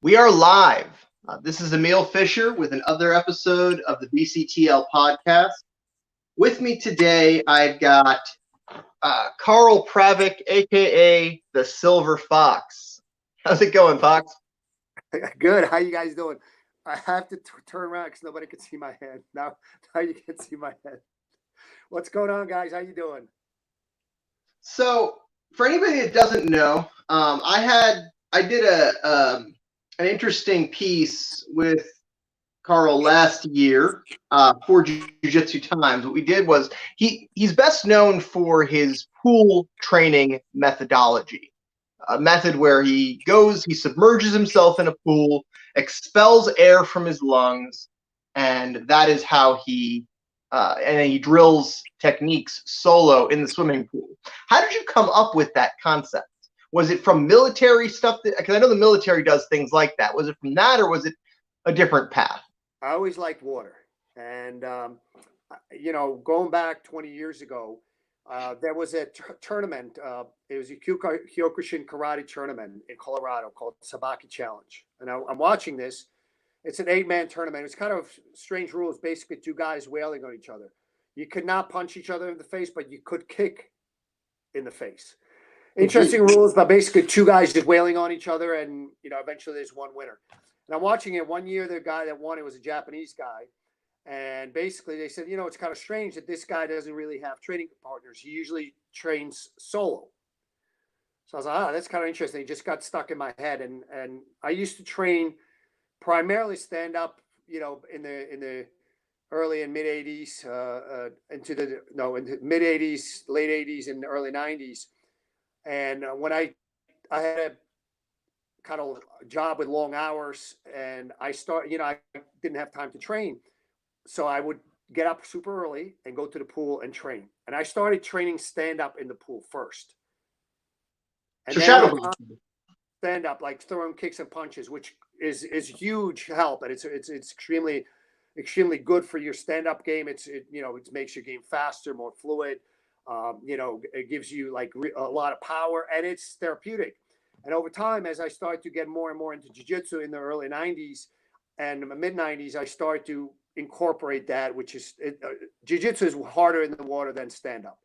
We are live. This is Emil Fisher with another episode of the BCTL Podcast. With me today, I've got Karel Pravec, aka the Silver Fox. How's it going, Fox? Good. How you guys doing? I have to turn around because nobody can see my head. Now you can see my head. What's going on, guys? How you doing? So, for anybody that doesn't know, I did an interesting piece with Karel last year for Jiu-Jitsu Times. What we did was he's best known for his pool training methodology, a method where he submerges himself in a pool, expels air from his lungs, and that is how he drills techniques solo in the swimming pool. How did you come up with that concept? Was it from military stuff? Because I know the military does things like that. Was it from that, or was it a different path? I always liked water, and going back 20 years ago, there was a tournament. It was a Kyokushin karate tournament in Colorado called Sabaki Challenge, and I'm watching this. It's an 8-man tournament. It's kind of strange rules. Basically, two guys wailing on each other. You could not punch each other in the face, but you could kick in the face. Interesting rules, but basically two guys just wailing on each other, and eventually there's one winner. And I'm watching it. One year, the guy that won it was a Japanese guy, and basically they said, it's kind of strange that this guy doesn't really have training partners. He usually trains solo. So I was like, that's kind of interesting. It just got stuck in my head, and I used to train primarily stand up, in the early and mid 80s, into the mid 80s, late 80s, and early 90s. And when I had a kind of job with long hours, and I didn't have time to train, so I would get up super early and go to the pool and train. And I started training stand up in the pool first. And so then stand up, like throwing kicks and punches, which is huge help, and it's extremely good for your stand up game. It makes your game faster, more fluid. It gives you a lot of power, and it's therapeutic. And over time, as I started to get more and more into jiu-jitsu in the early 90s and mid 90s, I started to incorporate that, which is jiu-jitsu is harder in the water than stand up.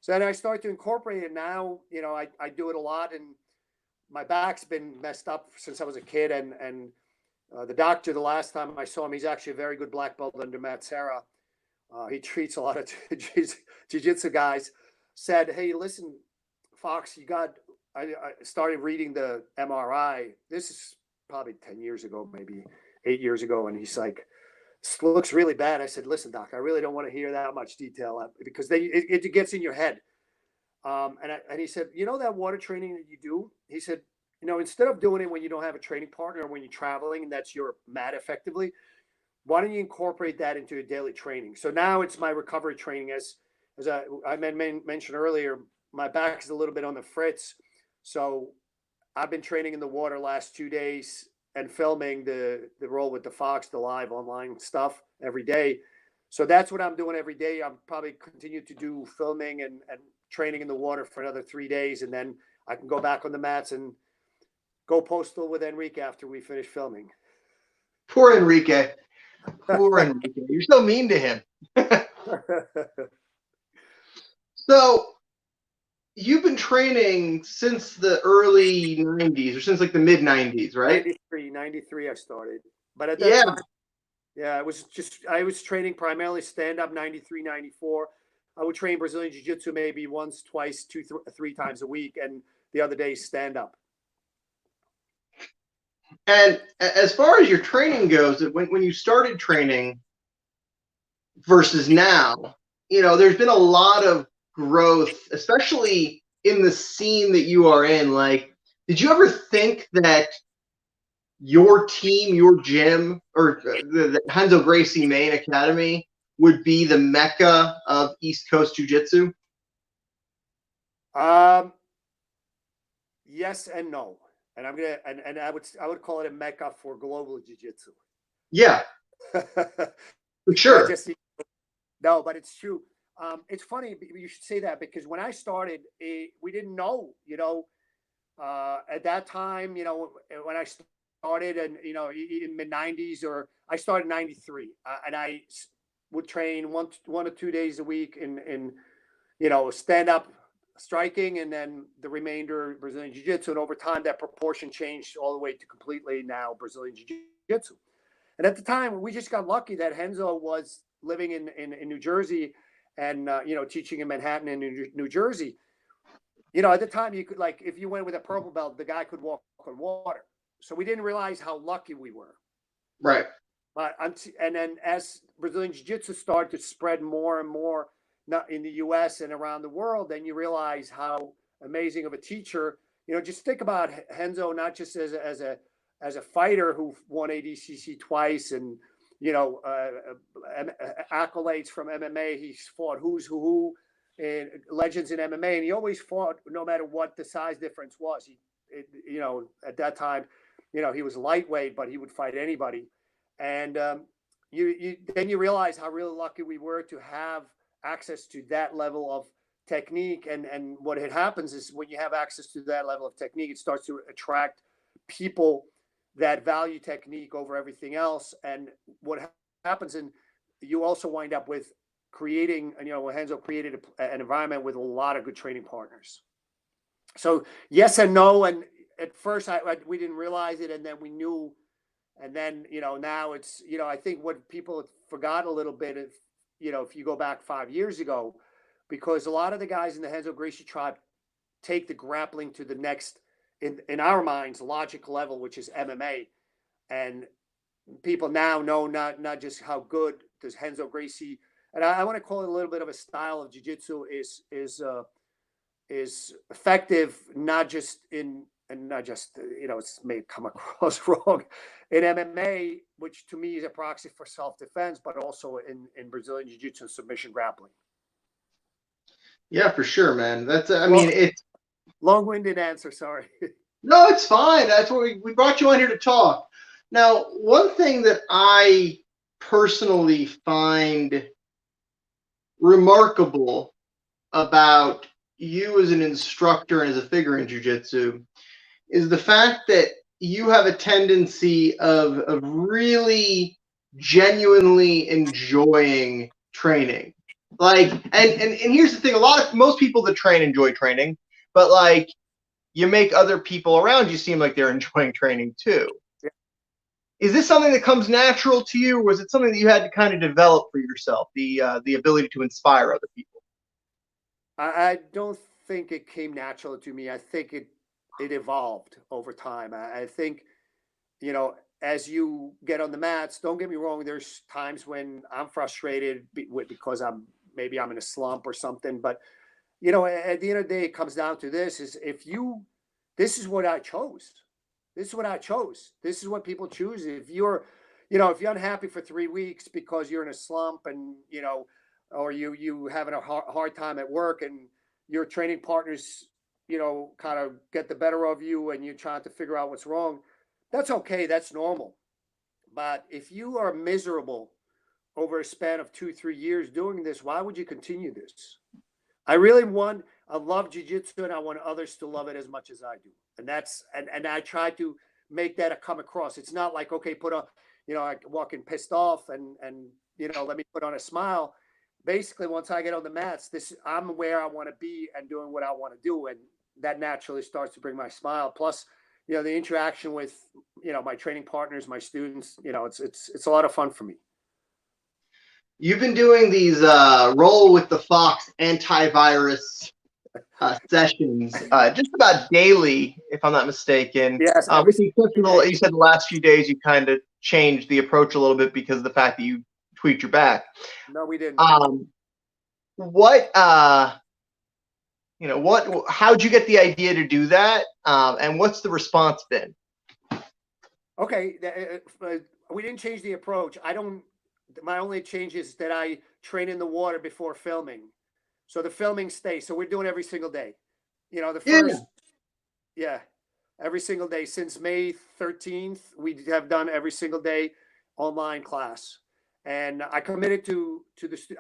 So then I started to incorporate it. Now, I do it a lot, and my back's been messed up since I was a kid. And the doctor, the last time I saw him, he's actually a very good black belt under Matt Serra. He treats a lot of jiu-jitsu guys. Said, hey, listen, Fox, I started reading the MRI. This is probably 10 years ago, maybe 8 years ago. And he's like, this looks really bad. I said, listen, doc, I really don't want to hear that much detail because it gets in your head. And he said, that water training that you do? He said, instead of doing it when you don't have a training partner or when you're traveling and that's your mat effectively, why don't you incorporate that into your daily training? So now it's my recovery training. As I mentioned earlier, my back is a little bit on the fritz. So I've been training in the water last 2 days and filming the roll with the Fox, the live online stuff every day. So that's what I'm doing every day. I'm probably continue to do filming and training in the water for another 3 days. And then I can go back on the mats and go postal with Enrique after we finish filming. Poor Enrique. Poor Enrique. You're so mean to him. So you've been training since the early 90s, or since the mid 90s, right? 93 I started. But at that time, I was training primarily stand up 93, 94. I would train Brazilian Jiu-Jitsu maybe once, twice, three times a week, and the other days stand up. And as far as your training goes, when you started training versus now, there's been a lot of growth, especially in the scene that you are in. Did you ever think that your team, your gym, or the Renzo Gracie Main Academy would be the mecca of East Coast Jiu-Jitsu? Yes and no. And I would call it a mecca for global jiu-jitsu. Yeah, for sure. No, but it's true. It's funny you should say that, because when I started, we didn't know, at that time, when I started, and in mid '90s, or I started in '93, and I would train one or 2 days a week in stand up striking, and then the remainder Brazilian Jiu-Jitsu. And over time, that proportion changed all the way to completely now Brazilian Jiu-Jitsu. And at the time, we just got lucky that Renzo was living in New Jersey, and teaching in Manhattan and New Jersey. At the time, you could, like, if you went with a purple belt, the guy could walk on water. So we didn't realize how lucky we were. Right. But and then as Brazilian Jiu-Jitsu started to spread more and more, not in the U.S. and around the world, then you realize how amazing of a teacher. Just think about Renzo, not just as a fighter who won ADCC twice, and accolades from MMA. He's fought who's who and legends in MMA, and he always fought no matter what the size difference was. At that time, he was lightweight, but he would fight anybody. And you realize how really lucky we were to have access to that level of technique. And what happens is, when you have access to that level of technique, it starts to attract people that value technique over everything else. And what happens, and you also wind up with creating, Renzo created an environment with a lot of good training partners. So yes and no. And at first we didn't realize it, and then we knew. And then, now it's, I think what people forgot a little bit, if you go back 5 years ago, because a lot of the guys in the Renzo Gracie tribe take the grappling to the next, in our minds, logic level, which is MMA. And people now know not just how good does Renzo Gracie, and I want to call it a little bit of a style of jiu-jitsu is effective, not just it's may come across wrong in MMA, which to me is a proxy for self-defense, but also in Brazilian Jiu-Jitsu and submission grappling. Yeah, for sure, man. That's it's long-winded answer. Sorry. No, it's fine. That's what we brought you on here to talk. Now, one thing that I personally find remarkable about you as an instructor and as a figure in jiu-jitsu is the fact that you have a tendency of really genuinely enjoying training. Like, and here's the thing, most people that train enjoy training, but like, you make other people around you seem like they're enjoying training too. Yeah. Is this something that comes natural to you, or was it something that you had to kind of develop for yourself, the ability to inspire other people? I don't think it came natural to me. I think it evolved over time. I think, as you get on the mats, don't get me wrong, there's times when I'm frustrated because I'm in a slump or something. But, at the end of the day, it comes down to this is what I chose. This is what I chose. This is what people choose. If you're unhappy for 3 weeks because you're in a slump, and, or you having a hard time at work, and your training partners, kind of get the better of you, and you're trying to figure out what's wrong, that's okay. That's normal. But if you are miserable over a span of 2-3 years doing this, why would you continue this? I love jiu-jitsu, and I want others to love it as much as I do. And and I try to make that come across. It's not like, okay, I walk in pissed off and let me put on a smile. Basically, once I get on the mats, I'm where I want to be and doing what I want to do. And that naturally starts to bring my smile. Plus, the interaction with, my training partners, my students, it's a lot of fun for me. You've been doing these roll with the fox antivirus sessions just about daily, if I'm not mistaken. Yes. With the exception, you said the last few days you kind of changed the approach a little bit because of the fact that you tweaked your back. No, we didn't. How'd you get the idea to do that? And what's the response been? Okay. We didn't change the approach. My only change is that I train in the water before filming. So the filming stays. So we're doing every single day. Every single day since May 13th, we have done every single day online class. And I committed to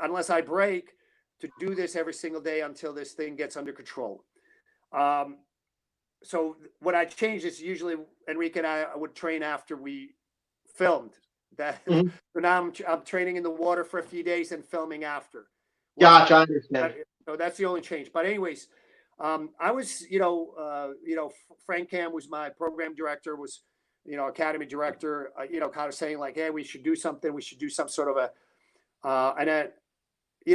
unless I break, to do this every single day until this thing gets under control. so what I changed is usually Enrique and I would train after we filmed. That Mhm. so now I'm training in the water for a few days and filming after. Gotcha, I understand. So that's the only change. But anyways, I was, Frank Cam was my program director, was, academy director, kind of saying like, hey, we should do something. We should do some sort of and then,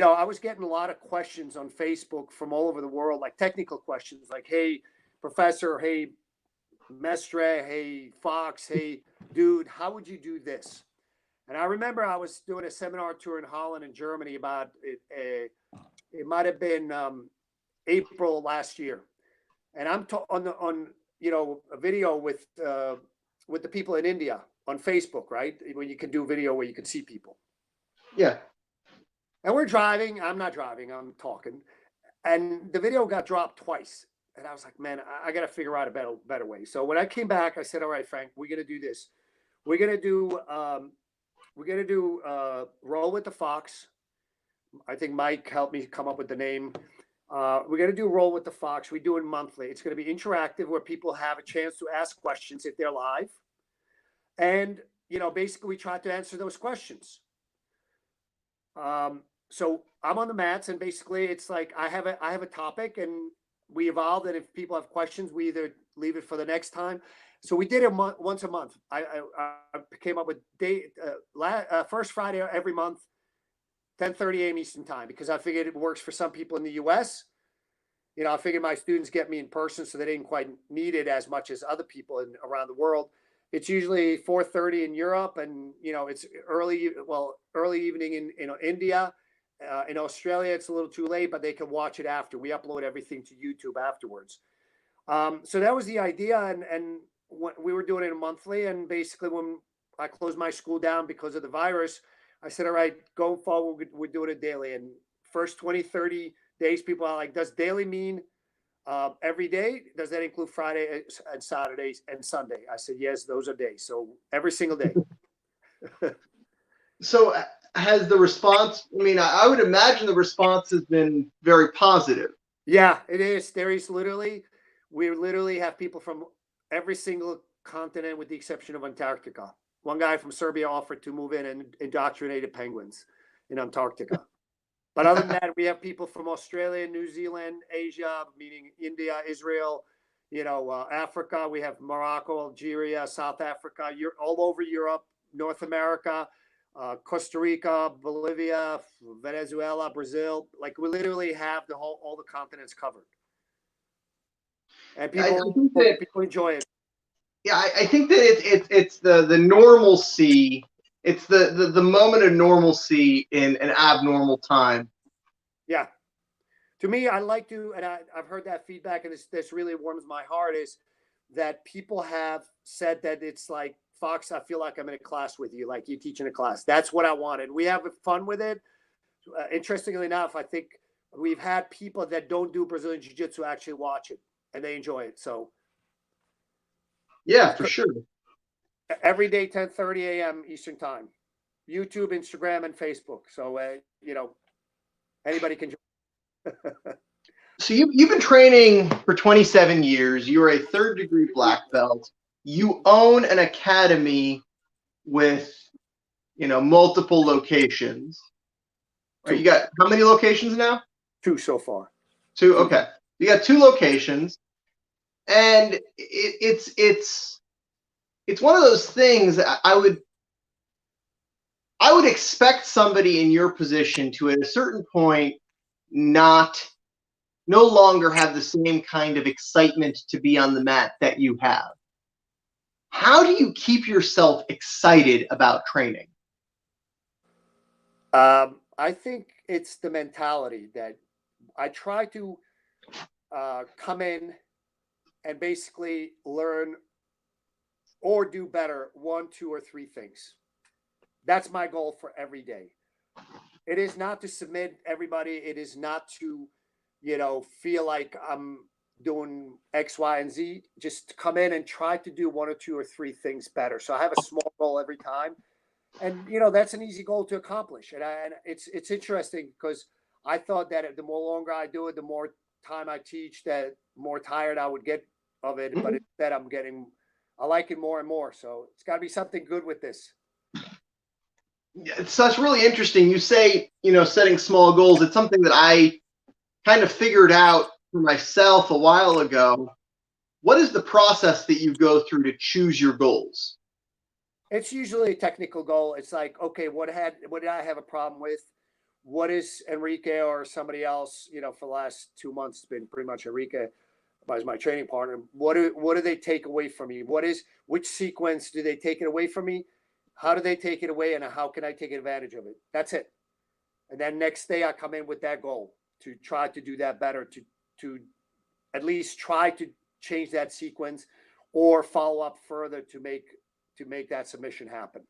I was getting a lot of questions on Facebook from all over the world, like technical questions, like, hey, professor, hey, Mestre, hey, Fox, hey, dude, how would you do this? And I remember I was doing a seminar tour in Holland and Germany about it. It might have been April last year, and I'm on a video with the people in India on Facebook, right? When you can do video where you can see people. Yeah. And we're driving. I'm not driving. I'm talking, and the video got dropped twice. And I was like, man, I got to figure out a better way. So when I came back, I said, all right, Frank, we're gonna do this. We're gonna do roll with the fox. I think Mike helped me come up with the name. We're going to do roll with the fox. We do it monthly. It's going to be interactive where people have a chance to ask questions if they're live. And, basically we try to answer those questions. So I'm on the mats and basically it's like, I have a topic and we evolved that if people have questions, we either leave it for the next time. So we did it once a month. I came up with first Friday every month, 10:30 a.m. Eastern time, because I figured it works for some people in the U.S. I figured my students get me in person, so they didn't quite need it as much as other people around the world. It's usually 4:30 in Europe, and it's early evening in India. In Australia, it's a little too late, but they can watch it after. We upload everything to YouTube afterwards. So that was the idea, and we were doing it monthly. And basically, when I closed my school down because of the virus, I said, all right, going forward, we're doing it daily. And first 20, 30 days, people are like, does daily mean every day? Does that include Friday and Saturdays and Sunday? I said, yes, those are days. So every single day. So has the response, I would imagine the response has been very positive. Yeah, it is. We literally have people from every single continent with the exception of Antarctica. One guy from Serbia offered to move in and indoctrinated penguins in Antarctica. But other than that, we have people from Australia, New Zealand, Asia, meaning India, Israel, Africa. We have Morocco, Algeria, South Africa, all over Europe, North America, Costa Rica, Bolivia, Venezuela, Brazil. Like we literally have all the continents covered. And people enjoy it. Yeah, I think that it's the normalcy. It's the moment of normalcy in an abnormal time. Yeah. To me, I like to, and I've heard that feedback, and this really warms my heart, is that people have said that it's like, Fox, I feel like I'm in a class with you, like you teaching a class. That's what I wanted. We have fun with it. Interestingly enough, I think we've had people that don't do Brazilian Jiu-Jitsu actually watch it, and they enjoy it. So yeah, for sure. Every day, 10:30 a.m. Eastern time, YouTube, Instagram, and Facebook. So, anybody can join. So you've been training for 27 years. You're a third-degree black belt. You own an academy with, multiple locations. You got how many locations now? 2 so far. 2. Okay. You got 2 locations, and it's one of those things. I would expect somebody in your position to, at a certain point, no longer have the same kind of excitement to be on the mat that you have. How do you keep yourself excited about training? I think it's the mentality that I try to come in and basically learn or do better 1, 2, or 3 things. That's my goal for every day. It is not to submit everybody. It is not to, feel like I'm doing X, Y, and Z. Just come in and try to do 1 or 2 or 3 things better. So I have a small goal every time. And, that's an easy goal to accomplish. And it's interesting because I thought that the more longer I do it, the more time I teach, that more tired I would get of it, but instead I like it more and more. So it's got to be something good with this. So it's really interesting. You say, setting small goals. It's something that I kind of figured out for myself a while ago. What is the process that you go through to choose your goals? It's usually a technical goal. It's like, okay, what did I have a problem with? What is Enrique or somebody else, for the last 2 months, it's been pretty much Enrique as my training partner. What do they take away from me? Which sequence do they take it away from me? How do they take it away, and how can I take advantage of it? That's it. And then next day I come in with that goal to try to do that better, to at least try to change that sequence or follow up further to make that submission happen.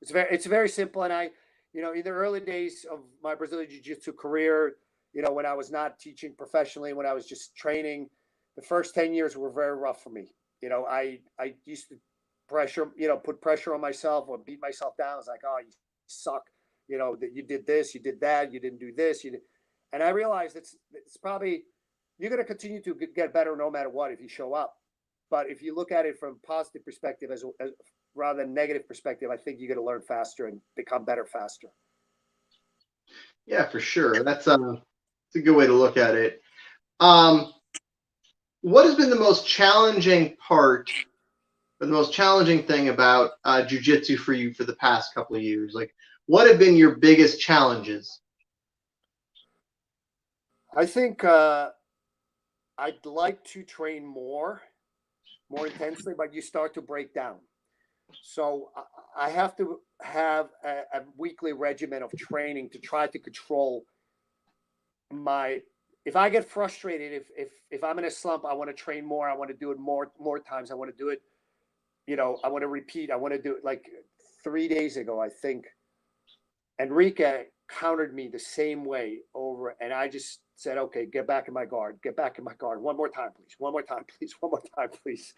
It's very simple. And in the early days of my Brazilian Jiu-Jitsu career, when I was not teaching professionally, when I was just training, the first 10 years were very rough for me. I used to put pressure on myself or beat myself down. It's like, oh, you suck. That you did this, you did that, you didn't do this. And I realized it's probably, you're going to continue to get better no matter what if you show up. But if you look at it from a positive perspective as rather than negative perspective, I think you're going to learn faster and become better faster. Yeah, for sure. That's a good way to look at it. What has been the most challenging part, or the most challenging thing about jiu-jitsu for you for the past couple of years? Like, what have been your biggest challenges? I think I'd like to train more intensely, but you start to break down. So I have to have a weekly regimen of training to try to control if I get frustrated, if I'm in a slump, I want to train more. I want to do it more times. I want to do it, I want to repeat. I want to do it. Like 3 days ago, I think Enrique countered me the same way over, and I just said, okay, get back in my guard. One more time, please. One more time, please.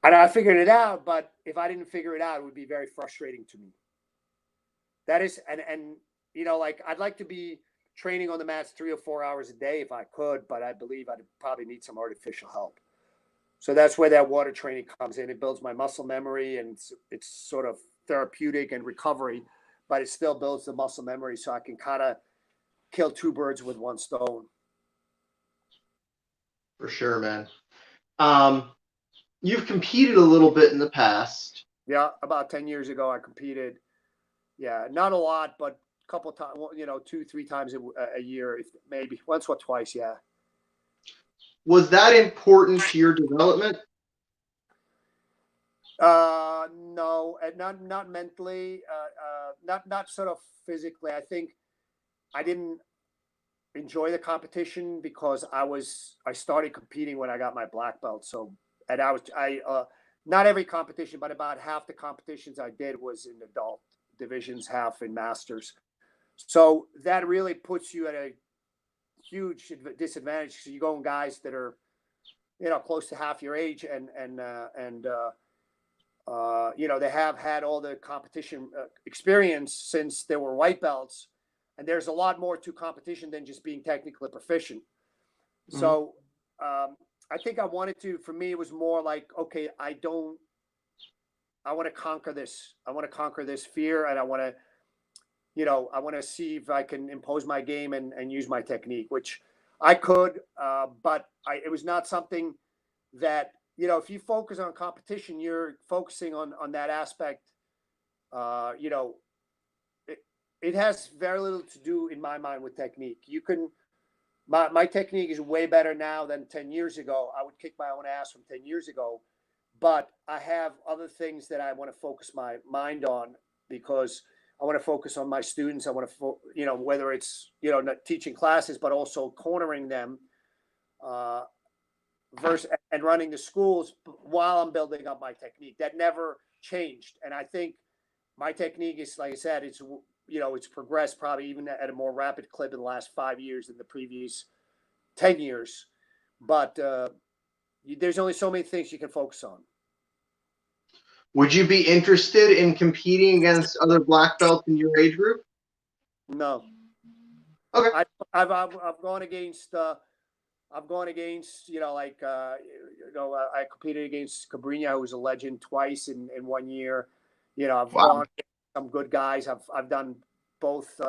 And I figured it out, but if I didn't figure it out, it would be very frustrating to me. That is, and I'd like to be training on the mats 3 or 4 hours a day if I could, but I believe I'd probably need some artificial help. So that's where that water training comes in. It builds my muscle memory, and it's sort of therapeutic and recovery, but it still builds the muscle memory so I can kind of kill 2 birds with 1 stone. For sure, man. You've competed a little bit in the past. Yeah, about 10 years ago, I competed. Yeah, not a lot, but a couple of times, 2-3 times a year, maybe once or twice. Yeah. Was that important to your development? No, not mentally, not sort of physically. I think I didn't enjoy the competition because I started competing when I got my black belt. So, and not every competition, but about half the competitions I did was in adult divisions, half in masters. So that really puts you at a huge disadvantage because you go in guys that are, close to half your age and they have had all the competition experience since they were white belts, and there's a lot more to competition than just being technically proficient. Mm-hmm. So I think for me, it was more like, okay, I want to conquer this. I want to conquer this fear, and I want to see if I can impose my game and use my technique, which I could, but it was not something that, if you focus on competition, you're focusing on that aspect. It has very little to do, in my mind, with technique. My technique is way better now than 10 years ago. I would kick my own ass from 10 years ago, but I have other things that I want to focus my mind on because I want to focus on my students. I want to, whether it's, not teaching classes, but also cornering them and running the schools while I'm building up my technique. That never changed. And I think my technique is, like I said, it's progressed probably even at a more rapid clip in the last 5 years than the previous 10 years. But there's only so many things you can focus on. Would you be interested in competing against other black belts in your age group? No. Okay. I've gone against I've gone against, I competed against Cabrinha, who's a legend, twice in 1 year. I've Wow. gone against some good guys. I've done both.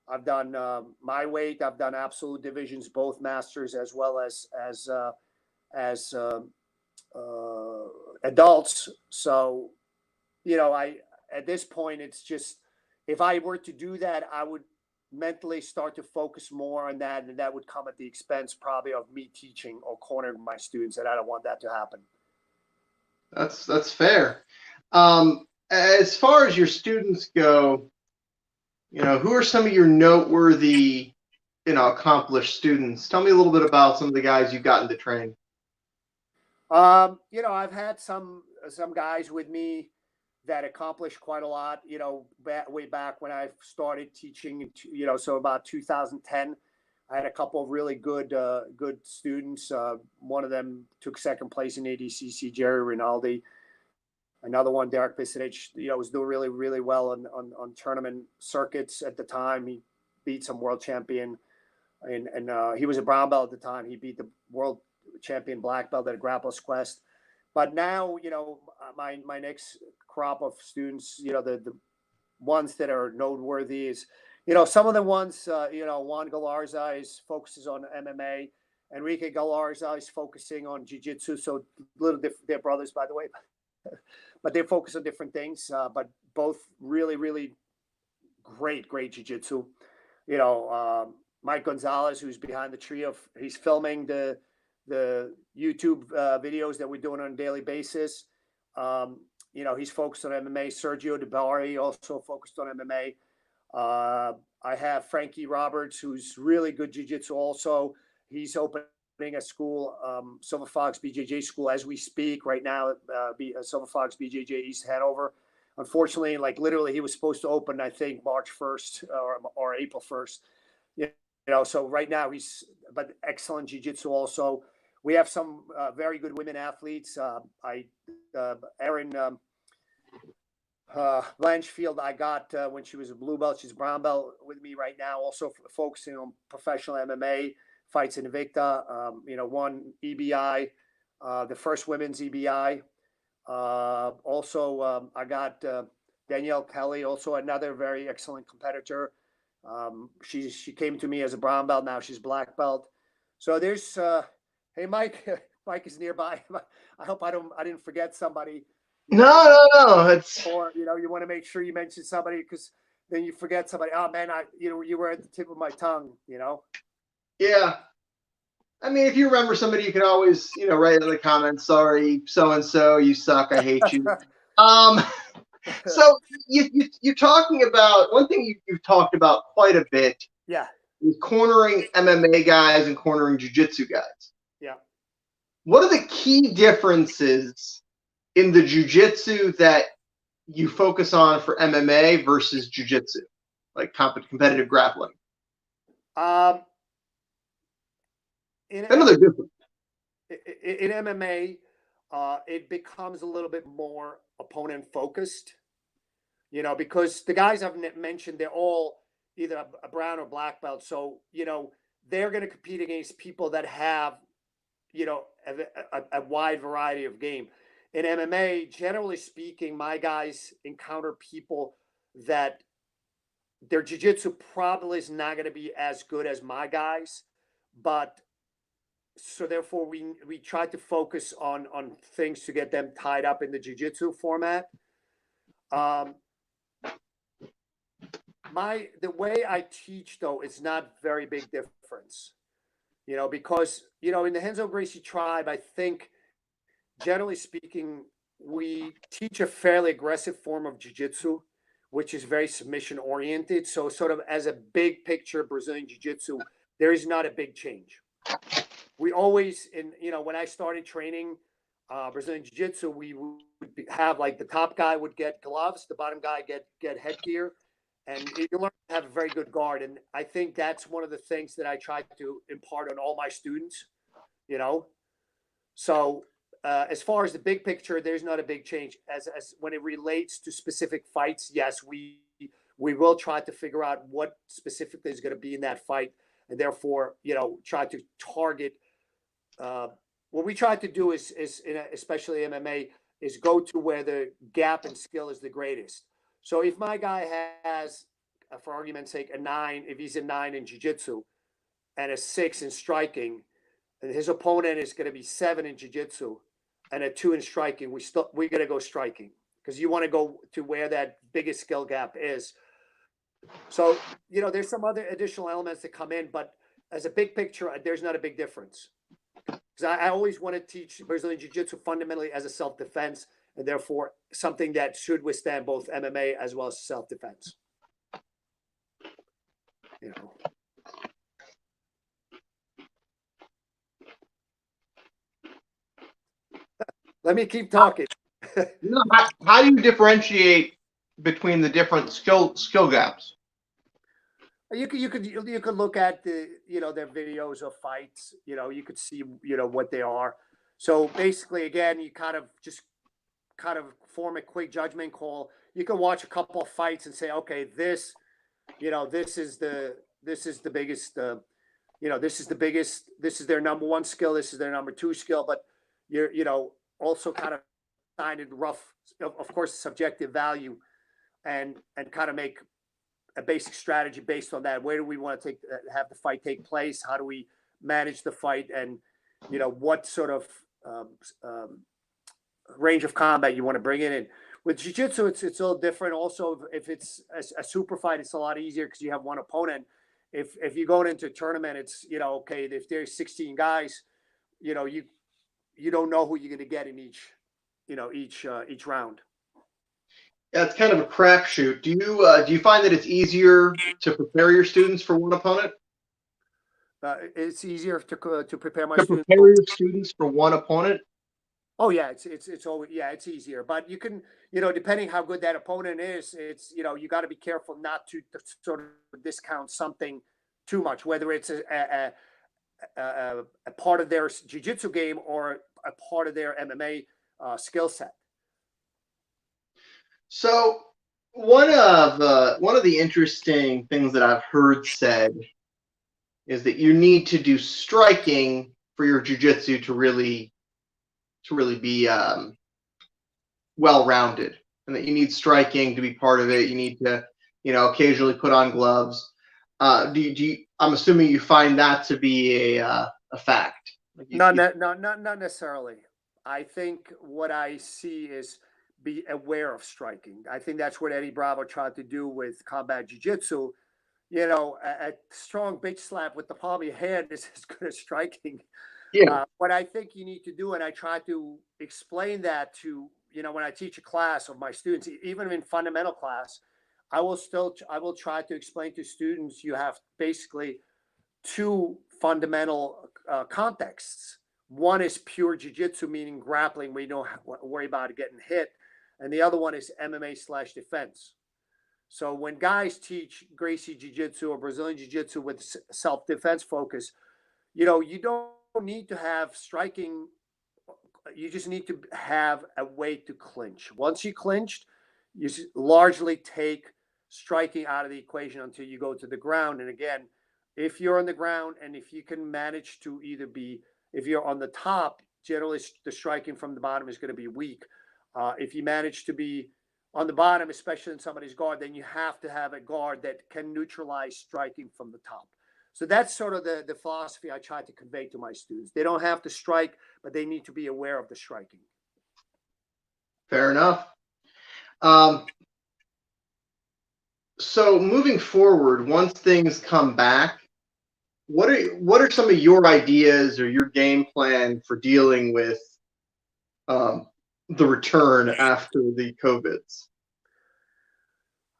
I've done my weight. I've done absolute divisions, both masters as well as adults. So, I at this point, it's just, if I were to do that, I would mentally start to focus more on that, and that would come at the expense probably of me teaching or cornering my students, and I don't want that to happen. That's fair. As far as your students go, who are some of your noteworthy, accomplished students? Tell me a little bit about some of the guys you've gotten to train. I've had some guys with me that accomplished quite a lot, way back when I started teaching, so about 2010, I had a couple of really good students. One of them took second place in ADCC, Jerry Rinaldi. Another one, Derek Pisanich, was doing really, really well on tournament circuits at the time. He beat some world champion, and he was a brown belt at the time. He beat the world champion black belt at Grappler's Quest. But now, my next crop of students, the ones that are noteworthy is, some of the ones, Juan Galarza focuses on MMA. Enrique Galarza is focusing on jiu-jitsu. So little different, they're brothers, by the way, but they focus on different things. But both really, really great jiu-jitsu. Mike Gonzalez, who's behind the tree he's filming the YouTube videos that we're doing on a daily basis. He's focused on MMA. Sergio DeBari also focused on MMA. I have Frankie Roberts, who's really good jiu-jitsu also. He's opening a school, Silver Fox BJJ school, as we speak right now, Silver Fox BJJ East Hanover. Unfortunately, literally, he was supposed to open, I think, March 1st or April 1st. So right now but excellent jiu-jitsu also. We have some very good women athletes. Erin Blanchfield, I got when she was a blue belt. She's a brown belt with me right now, also focusing on professional MMA, fights in Invicta, won EBI, the first women's EBI. Also, I got Danielle Kelly, also another very excellent competitor. She came to me as a brown belt. Now she's black belt. So there's hey, Mike. Mike is nearby. I hope I didn't forget somebody. No. It's, or you want to make sure you mention somebody, because then you forget somebody. Oh man, you were at the tip of my tongue. Yeah. I mean, if you remember somebody, you can always write in the comments. Sorry, so and so, you suck. I hate you. So you're talking about one thing you've talked about quite a bit. Yeah. Is cornering MMA guys and cornering jiu-jitsu guys. Yeah. What are the key differences in the jiu-jitsu that you focus on for MMA versus jiu-jitsu, like competitive grappling? I know they're different. In MMA, it becomes a little bit more opponent focused, because the guys I've mentioned, they're all either a brown or black belt. So, they're going to compete against people that have, a wide variety of game. In MMA, generally speaking, my guys encounter people that their jiu-jitsu probably is not going to be as good as my guys, but so therefore we try to focus on things to get them tied up in the jiu-jitsu format. The way I teach, though, is not very big difference, because in the Renzo Gracie tribe, I think generally speaking, we teach a fairly aggressive form of jiu-jitsu, which is very submission oriented. So sort of as a big picture Brazilian jiu-jitsu, there is not a big change. We always, when I started training Brazilian jiu-jitsu, we would have the top guy would get gloves, the bottom guy get headgear, and you learn to have a very good guard. And I think that's one of the things that I try to impart on all my students, So as far as the big picture, there's not a big change. As when it relates to specific fights, yes, we will try to figure out what specifically is going to be in that fight, and therefore, try to target what we try to do is especially MMA, is go to where the gap in skill is the greatest. So if my guy has, for argument's sake, a 9, if he's a 9 in jiu-jitsu and a 6 in striking, and his opponent is going to be 7 in jiu-jitsu and a 2 in striking, we're going to go striking, because you want to go to where that biggest skill gap is. So, there's some other additional elements that come in, but as a big picture, there's not a big difference. Because I always want to teach Brazilian Jiu-Jitsu fundamentally as a self-defense, and therefore something that should withstand both MMA as well as self-defense. Let me keep talking. How do you differentiate between the different skill gaps? You could look at their videos of fights. You could see what they are. So basically, again, you kind of form a quick judgment call. You can watch a couple of fights and say, okay, this is the biggest. This is the biggest. This is their number 1 skill. This is their number 2 skill. But you're also kind of finding rough, of course, subjective value, and kind of make a basic strategy based on that. Where do we want to have the fight take place? How do we manage the fight? And what sort of range of combat you want to bring in. And with jiu-jitsu, it's a little different. Also, if it's a super fight, it's a lot easier because you have one opponent. If you go into a tournament, it's okay. If there's 16 guys, you don't know who you're going to get in each round. Yeah, it's kind of a crapshoot. Do you find that it's easier to prepare your students for one opponent? It's easier to prepare my to students. Prepare your students for one opponent. Oh yeah, it's always, it's easier. But you can, depending how good that opponent is, it's you got to be careful not to sort of discount something too much, whether it's a part of their jiu-jitsu game or a part of their MMA skill set. So one of the interesting things that I've heard said is that you need to do striking for your jiu-jitsu to really be well-rounded, and that you need striking to be part of it. You need to occasionally put on gloves. I'm assuming you find that to be a fact. Not necessarily. I think what I see is be aware of striking. I think that's what Eddie Bravo tried to do with combat jiu-jitsu. A strong bitch slap with the palm of your hand is as good as striking. Yeah. What I think you need to do, and I try to explain that to, when I teach a class of my students, even in fundamental class, I will try to explain to students you have basically 2 fundamental contexts. One is pure jiu-jitsu, meaning grappling, where you don't have to worry about getting hit. And the other one is MMA/defense. So when guys teach Gracie Jiu-Jitsu or Brazilian Jiu-Jitsu with self-defense focus, you don't need to have striking. You just need to have a way to clinch. Once you clinched, you largely take striking out of the equation until you go to the ground. And again, if you're on the ground and if you can manage to if you're on the top, generally the striking from the bottom is going to be weak. If you manage to be on the bottom, especially in somebody's guard, then you have to have a guard that can neutralize striking from the top. So that's sort of the philosophy I try to convey to my students. They don't have to strike, but they need to be aware of the striking. Fair enough. So moving forward, once things come back, what are some of your ideas or your game plan for dealing with the return after the COVIDs?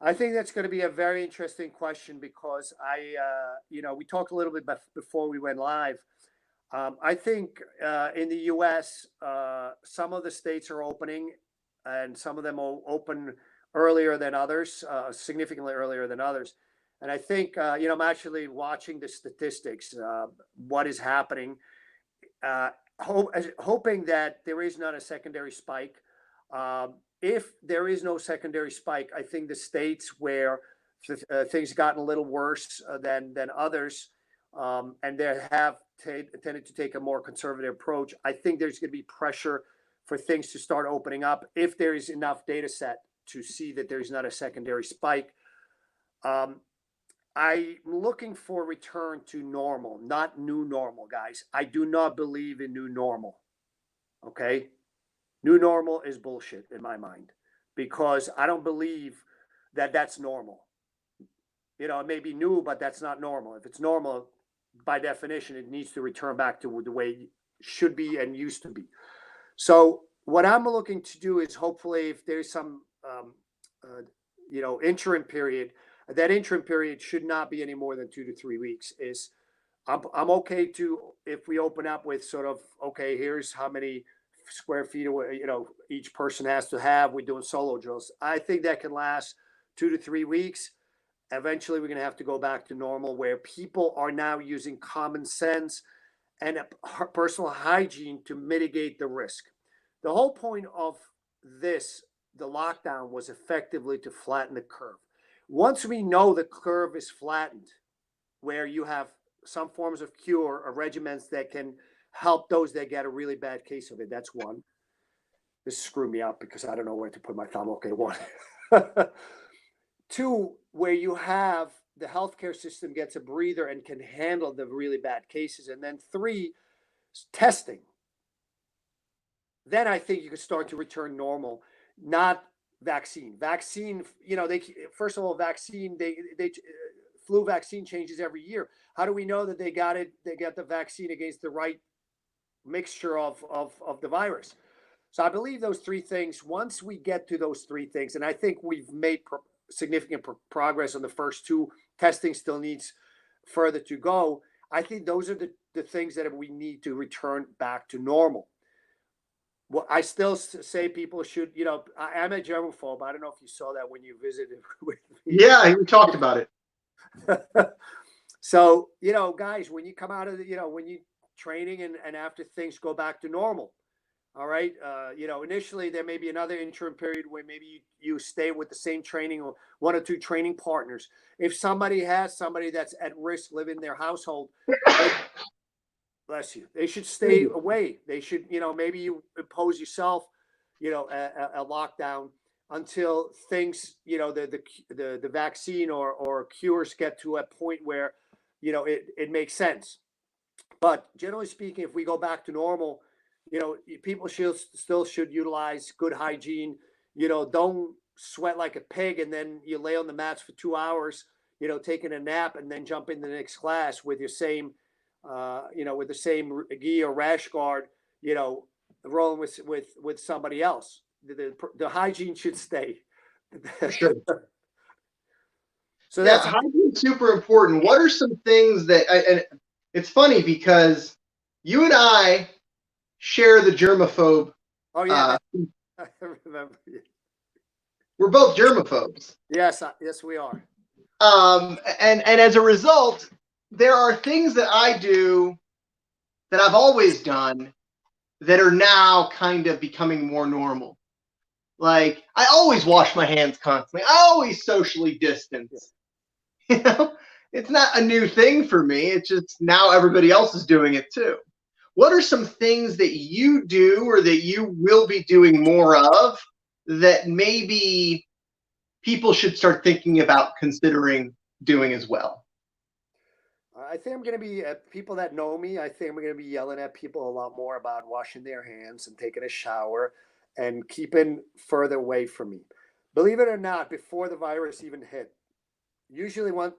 I think that's going to be a very interesting question because we talked a little bit before we went live. I think in the U.S., some of the states are opening, and some of them will open earlier than others, significantly earlier than others. And I think, I'm actually watching the statistics, what is happening, hoping that there is not a secondary spike. If there is no secondary spike, I think the states where things gotten a little worse than others, and they have tended to take a more conservative approach. I think there's going to be pressure for things to start opening up if there is enough data set to see that there's not a secondary spike. I'm looking for return to normal, not new normal, guys. I do not believe in new normal. Okay? New normal is bullshit in my mind because I don't believe that that's normal. You know, it may be new, but that's not normal. If it's normal, by definition, it needs to return back to the way it should be and used to be. So what I'm looking to do is hopefully if there's some, interim period, that interim period should not be any more than 2 to 3 weeks. I'm okay to, if we open up with sort of, okay, here's how many square feet away, each person has to have. We're doing solo drills. I think that can last 2 to 3 weeks. Eventually, we're going to have to go back to normal where people are now using common sense and personal hygiene to mitigate the risk. The whole point of this, the lockdown, was effectively to flatten the curve. Once we know the curve is flattened, where you have some forms of cure or regimens that can help those that get a really bad case of it, that's one. This screwed me up because I don't know where to put my thumb. Okay, one. Two, where you have the healthcare system gets a breather and can handle the really bad cases. And then three, testing. Then I think you can start to return normal, not vaccine. Vaccine, they first of all, vaccine, they flu vaccine changes every year. How do we know that they got it? They got the vaccine against the right mixture of the virus. So I believe those three things, once we get to those three things, and I think we've made significant progress on the first two, testing still needs further to go. I think those are the things that we need to return back to normal. Well, I still say people should, I'm a germaphobe. I don't know if you saw that when you visited with me. Yeah, we talked about it. So, guys, when you come out of when you training and after things go back to normal, all right. Initially there may be another interim period where maybe you stay with the same training or one or two training partners. If somebody has somebody that's at risk living in their household, bless you, they should stay away. They should, maybe you impose yourself, a lockdown until things, the vaccine or cures get to a point where, it makes sense. But generally speaking, if we go back to normal, people still should utilize good hygiene. Don't sweat like a pig and then you lay on the mats for 2 hours, taking a nap and then jump into the next class with your same, with the same gi or rash guard, rolling with somebody else. The hygiene should stay. Sure. So that's hygiene is super important. What are some things that, and it's funny because you and I share the germaphobe. Oh yeah, I remember. We're both germaphobes. Yes, we are. And as a result, there are things that I do that I've always done that are now kind of becoming more normal. Like I always wash my hands constantly. I always socially distance. It's not a new thing for me. It's just now everybody else is doing it too. What are some things that you do or that you will be doing more of that maybe people should start thinking about considering doing as well? I think I'm going to be, people that know me, I think I'm going to be yelling at people a lot more about washing their hands and taking a shower and keeping further away from me. Believe it or not, before the virus even hit, usually when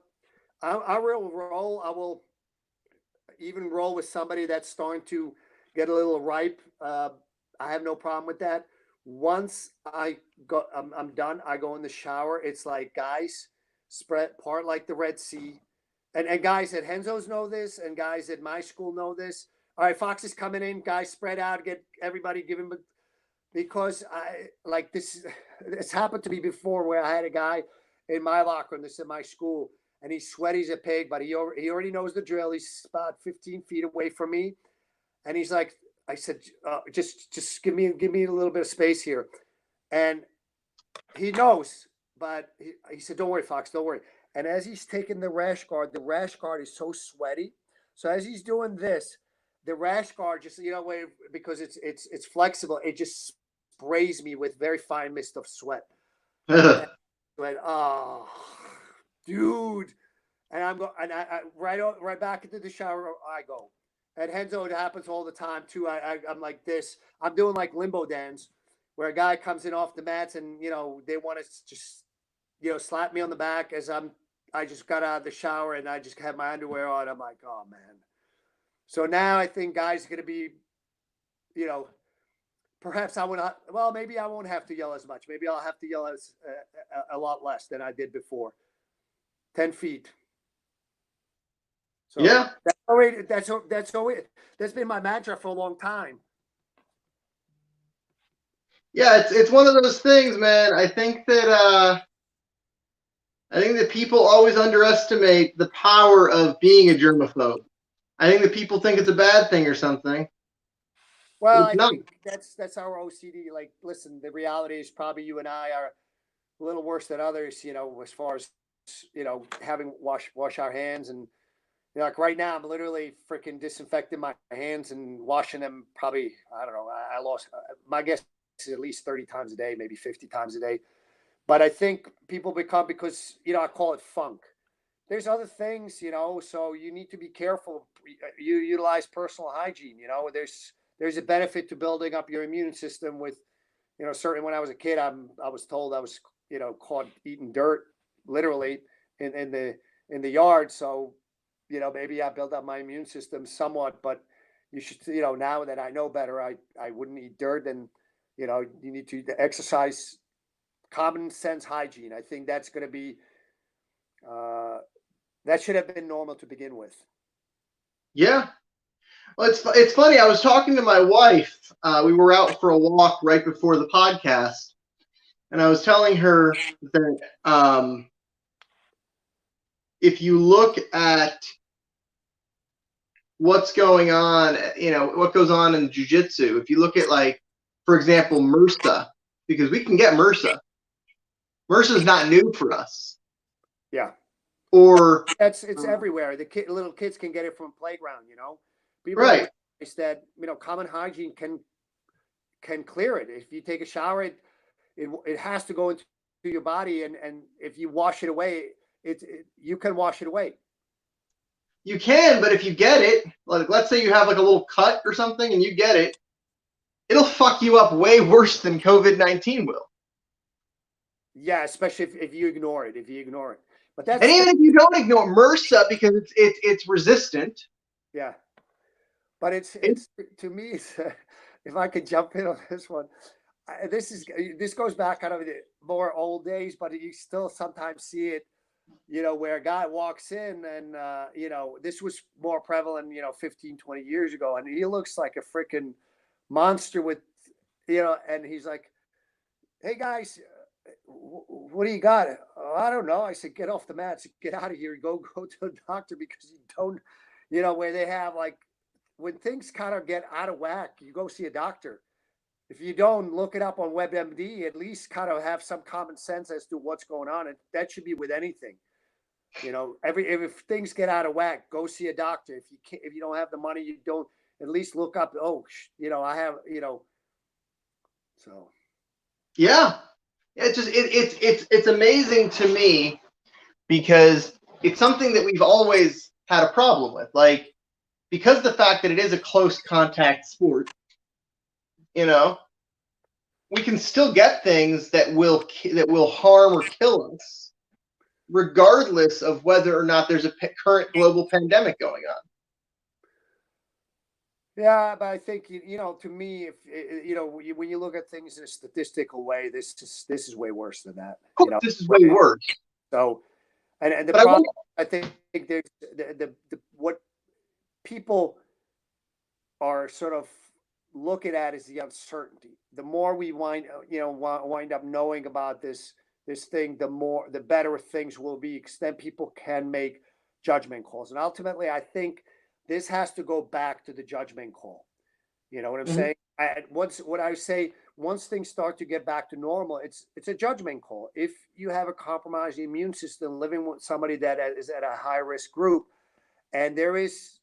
I will even roll with somebody that's starting to get a little ripe. I have no problem with that. Once I'm done, I go in the shower. It's like, guys, spread part like the Red Sea. And guys at Henzo's know this, and guys at my school know this. All right, Fox is coming in. Guys, spread out. Get everybody give him, because I like this. It's happened to me before where I had a guy in my locker room. This is my school, and he's sweaty as a pig, but he already knows the drill. He's about 15 feet away from me, and he's like, I said, just give me a little bit of space here, and he knows, but he said, don't worry, Fox, don't worry. And as he's taking the rash guard is so sweaty. So as he's doing this, the rash guard just, because it's flexible, it just sprays me with very fine mist of sweat. And I went, oh, dude. And I'm going, and I right back into the shower I go. At Henzo, it happens all the time too. I'm like this. I'm doing like limbo dance, where a guy comes in off the mats and they want to just slap me on the back as I just got out of the shower and I just had my underwear on. I'm like, oh man. So now I think guys are going to be, perhaps I would not. Well, maybe I won't have to yell as much. Maybe I'll have to yell a lot less than I did before. 10 feet. So yeah, that's been my mantra for a long time. yeah, it's one of those things, man. I think that people always underestimate the power of being a germaphobe. I think that people think it's a bad thing or something. Well, I think that's our OCD. Like, listen, the reality is probably you and I are a little worse than others, as far as having wash our hands. And like right now, I'm literally freaking disinfecting my hands and washing them. Probably, I don't know. I lost my guess is at least 30 times a day, maybe 50 times a day. But I think people become, because I call it funk. There's other things, so you need to be careful. You utilize personal hygiene. There's a benefit to building up your immune system with, certainly when I was a kid, I was told I was, caught eating dirt, literally in the yard. So, maybe I built up my immune system somewhat, but you should, now that I know better, I wouldn't eat dirt. And, you need to exercise common sense hygiene. I think that's going to be, that should have been normal to begin with. Yeah. Well, it's funny. I was talking to my wife. We were out for a walk right before the podcast, and I was telling her that if you look at what's going on, what goes on in Jiu-Jitsu, if you look at, like, for example, MRSA, because we can get MRSA. MRSA is not new for us. Yeah. Or it's everywhere. The little kids can get it from a playground, People right. realize that common hygiene can clear it. If you take a shower, it has to go into your body, and if you wash it away, you can wash it away. You can, but if you get it, like, let's say you have like a little cut or something and you get it, it'll fuck you up way worse than COVID-19 will. Yeah, especially if you ignore it. But and even if you don't ignore MRSA, because it's resistant. Yeah, but it's to me, if I could jump in on this one, this goes back kind of the more old days, but you still sometimes see it, where a guy walks in and this was more prevalent 15, 20 years ago, and he looks like a freaking monster with and he's like, hey guys, what do you got? Oh, I don't know. I said, get off the mats, get out of here, go to the doctor, because you don't, where they have, like, when things kind of get out of whack, you go see a doctor. If you don't, look it up on WebMD, at least kind of have some common sense as to what's going on. And that should be with anything. If things get out of whack, go see a doctor. If you don't have the money, you don't, at least look up, I have, so. Yeah. It's amazing to me, because it's something that we've always had a problem with. Like, because the fact that it is a close contact sport, we can still get things that will harm or kill us, regardless of whether or not there's a current global pandemic going on. Yeah, but I think to me, if when you look at things in a statistical way, this is way worse than that. This is way worse. So, and the problem, I think there's the what people are sort of looking at is the uncertainty. The more we wind up knowing about this thing, the better things will be. Then people can make judgment calls, and ultimately, I think this has to go back to the judgment call. You know what I'm saying? Once things start to get back to normal, it's a judgment call. If you have a compromised immune system, living with somebody that is at a high risk group, and there is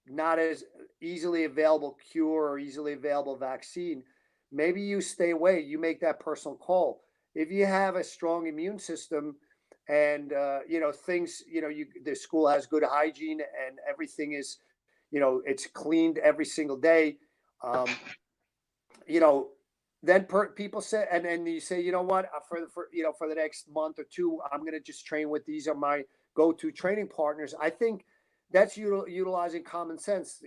not as easily available cure or easily available vaccine, maybe you stay away. You make that personal call. If you have a strong immune system and things, the school has good hygiene and everything is, it's cleaned every single day. Um, you know, then people say, and then you say, you know what, for the next month or two, I'm going to just train with these are my go-to training partners. I think that's utilizing common sense.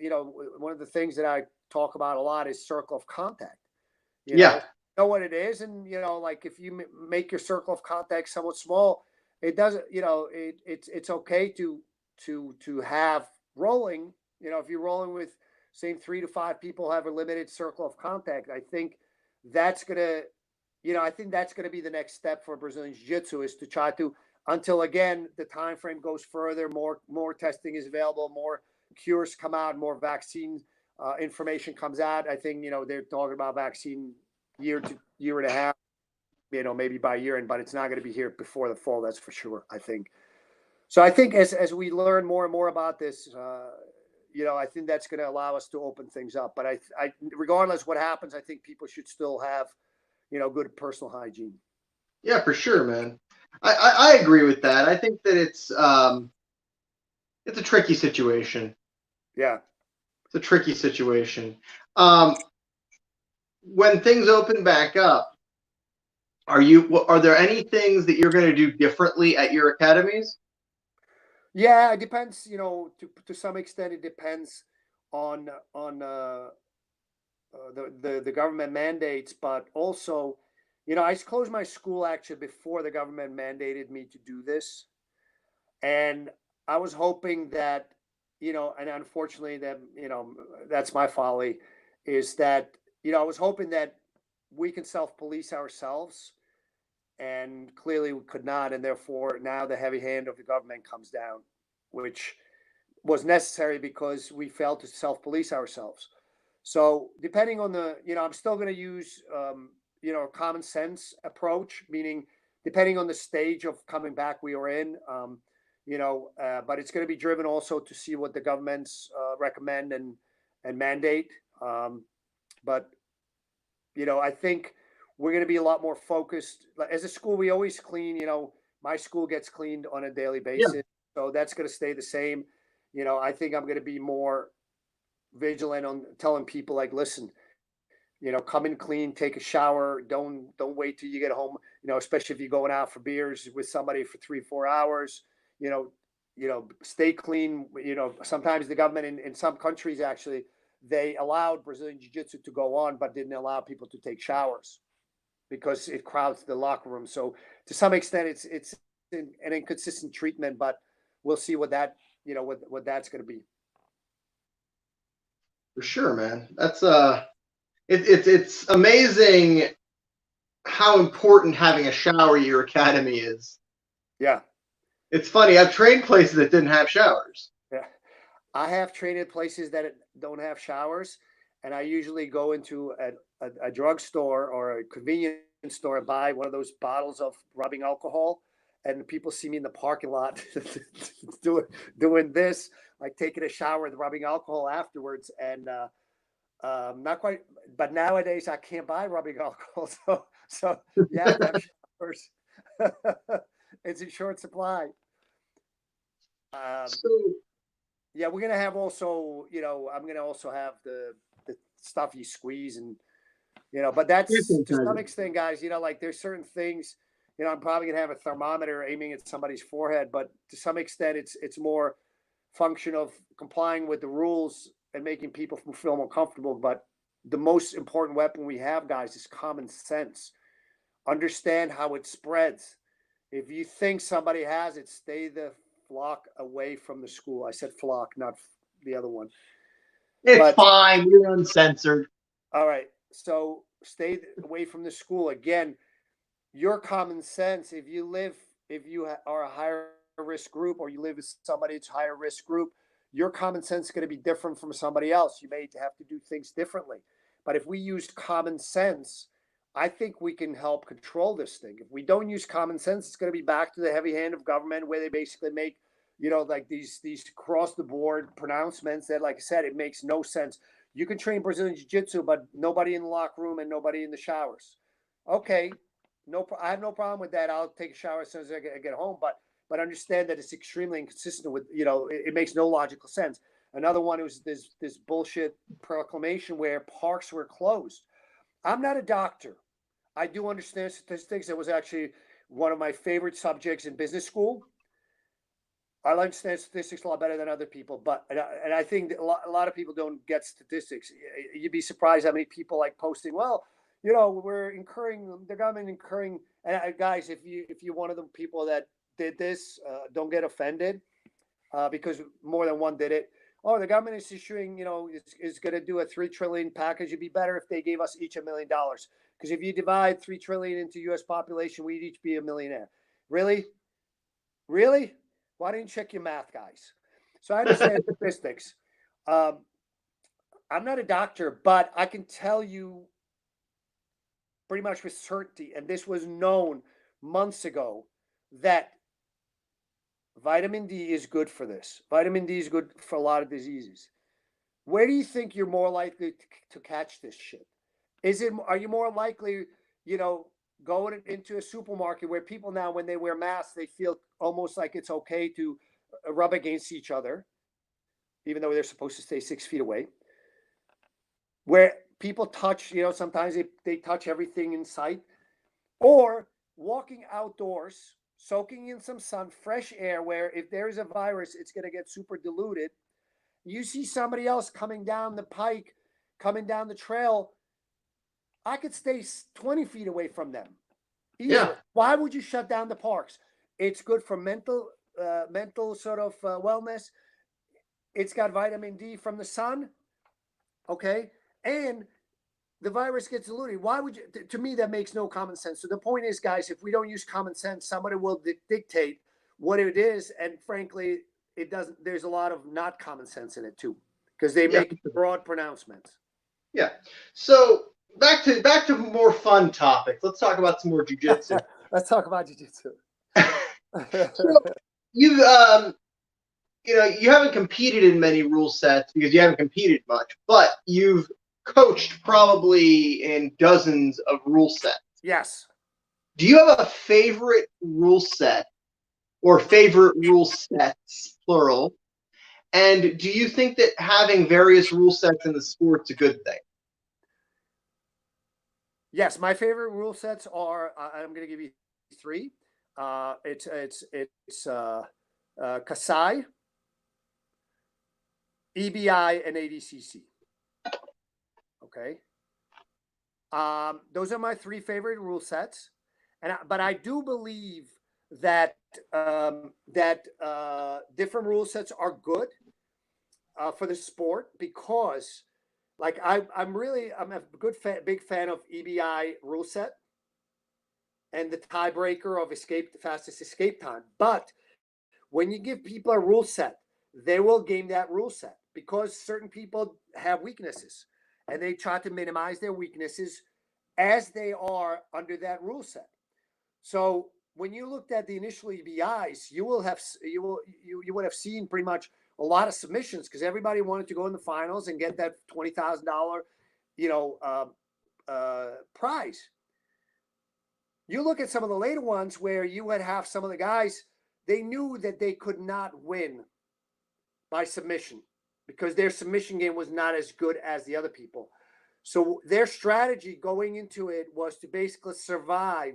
One of the things that I talk about a lot is circle of contact. You Yeah. know what it is, and like if you make your circle of contact somewhat small, it doesn't. It's okay to have rolling. If you're rolling with same 3 to 5 people, have a limited circle of contact. I think that's gonna, I think that's gonna be the next step for Brazilian Jiu-Jitsu is to try to until again the time frame goes further, more testing is available, more cures come out, more vaccine information comes out. I think they're talking about vaccine year to year and a half, maybe by year end, but it's not going to be here before the fall. That's for sure. I think. So I think as we learn more and more about this, I think that's going to allow us to open things up. But I regardless what happens, I think people should still have, good personal hygiene. Yeah, for sure, man. I agree with that. I think that it's a tricky situation. Yeah. It's a tricky situation. When things open back up, are there any things that you're going to do differently at your academies? Yeah, it depends. To some extent, it depends on the government mandates, but also, I closed my school actually before the government mandated me to do this, and I was hoping that, and unfortunately, that that's my folly, is that I was hoping that we can self-police ourselves, and clearly we could not, and therefore now the heavy hand of the government comes down, which was necessary because we failed to self-police ourselves. So depending on I'm still going to use, a common sense approach, meaning depending on the stage of coming back we are in, but it's going to be driven also to see what the governments recommend and mandate. But, I think we're going to be a lot more focused. As a school, we always clean, my school gets cleaned on a daily basis. Yeah. So that's going to stay the same. I think I'm going to be more vigilant on telling people like, listen, come in clean, take a shower. Don't wait till you get home, especially if you're going out for beers with somebody for 3-4 hours, stay clean. Sometimes the government in some countries, actually, they allowed Brazilian Jiu-Jitsu to go on, but didn't allow people to take showers because it crowds the locker room. So to some extent, it's an inconsistent treatment, but we'll see what that, what that's going to be. For sure, man. That's it's amazing how important having a shower at your academy is. Yeah. It's funny. I've trained places that didn't have showers. Yeah. I have trained at places that don't have showers, and I usually go into a drugstore or a convenience store and buy one of those bottles of rubbing alcohol, and people see me in the parking lot doing this, like taking a shower with rubbing alcohol afterwards, and not quite. But nowadays I can't buy rubbing alcohol, so you have to have showers. It's in short supply. Yeah, we're gonna have also, I'm gonna also have the stuff you squeeze and but that's to some extent, guys. Like there's certain things. I'm probably gonna have a thermometer aiming at somebody's forehead, but to some extent, it's more function of complying with the rules and making people feel more comfortable. But the most important weapon we have, guys, is common sense. Understand how it spreads. If you think somebody has it, stay the flock away from the school. I said flock, not the other one. It's fine. We're uncensored. All right. So stay away from the school. Again, your common sense, if you are a higher risk group or you live with somebody that's higher risk group, your common sense is going to be different from somebody else. You may have to do things differently. But if we use common sense, I think we can help control this thing. If we don't use common sense, it's going to be back to the heavy hand of government where they basically make like these across the board pronouncements that, like I said, it makes no sense. You can train Brazilian Jiu-Jitsu, but nobody in the locker room and nobody in the showers. Okay, I have no problem with that. I'll take a shower as soon as I get home, but understand that it's extremely inconsistent with, it makes no logical sense. Another one was this bullshit proclamation where parks were closed. I'm not a doctor. I do understand statistics. It was actually one of my favorite subjects in business school. I understand statistics a lot better than other people, and I think that a lot of people don't get statistics. You'd be surprised how many people like posting, well, we're the government incurring. And guys, if you're one of the people that did this, don't get offended, because more than one did it. Oh, the government is issuing, is going to do a $3 trillion package. It'd be better if they gave us each $1 million. Because if you divide 3 trillion into U.S. population, we'd each be a millionaire. Really? Why didn't you check your math, guys? So I understand statistics. I'm not a doctor, but I can tell you pretty much with certainty, and this was known months ago, that vitamin D is good for this. Vitamin D is good for a lot of diseases. Where do you think you're more likely to catch this shit? Are you more likely, going into a supermarket where people now, when they wear masks, they feel almost like it's okay to rub against each other, even though they're supposed to stay 6 feet away? Where people touch, sometimes they touch everything in sight. Or walking outdoors, soaking in some sun, fresh air, where if there's a virus, it's going to get super diluted. You see somebody else coming down the pike, coming down the trail, I could stay 20 feet away from them. Easily. Yeah. Why would you shut down the parks? It's good for mental sort of wellness. It's got vitamin D from the sun. Okay. And the virus gets diluted. Why would you? To me, that makes no common sense. So the point is, guys, if we don't use common sense, somebody will dictate what it is. And frankly, it doesn't. There's a lot of not common sense in it too, because they make broad pronouncements. Yeah. So back to more fun topics. Let's talk about some more jiu-jitsu. Let's talk about jiu-jitsu. So you haven't competed in many rule sets because you haven't competed much, but you've coached probably in dozens of rule sets. Yes. Do you have a favorite rule set or favorite rule sets, plural? And do you think that having various rule sets in the sport's a good thing? Yes, my favorite rule sets are. I'm going to give you 3. It's Kasai, EBI, and ADCC. Okay. Those are my 3 favorite rule sets, but I do believe that different rule sets are good for the sport, because, like, I'm a big fan of EBI rule set and the tiebreaker of the fastest escape time. But when you give people a rule set, they will game that rule set, because certain people have weaknesses, and they try to minimize their weaknesses as they are under that rule set. So when you looked at the initial EBIs, you would have seen pretty much a lot of submissions, because everybody wanted to go in the finals and get that $20,000, prize. You look at some of the later ones where you would have some of the guys, they knew that they could not win by submission, because their submission game was not as good as the other people. So their strategy going into it was to basically survive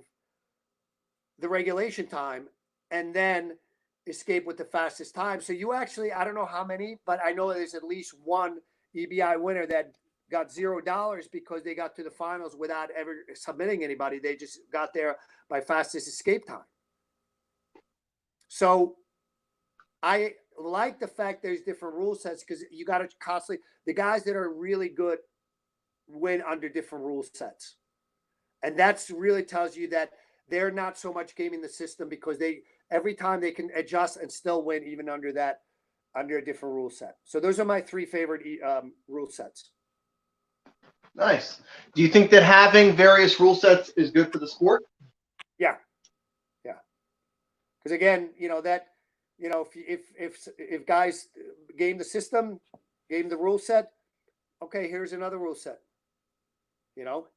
the regulation time and then escape with the fastest time. So you actually, I don't know how many, but I know there's at least one EBI winner that got $0 because they got to the finals without ever submitting anybody. They just got there by fastest escape time. So I like the fact there's different rule sets, because you got to constantly, the guys that are really good win under different rule sets. And that's really tells you that they're not so much gaming the system, because every time they can adjust and still win, even under a different rule set. So those are my 3 favorite rule sets. Nice. Do you think that having various rule sets is good for the sport? Yeah. Because again, you know, if guys game the system, game the rule set, okay, here's another rule set. You know,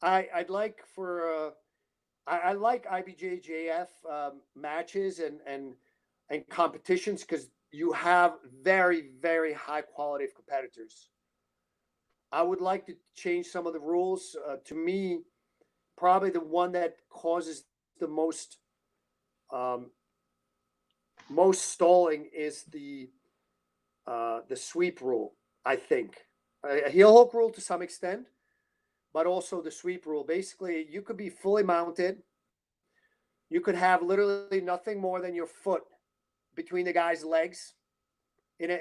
I'd like for I like IBJJF matches and competitions because you have very, very high quality of competitors. I would like to change some of the rules. To me, probably the one that causes the most stalling is the sweep rule. I think a heel hook rule to some extent, but also the sweep rule. Basically, you could be fully mounted. You could have literally nothing more than your foot between the guy's legs. In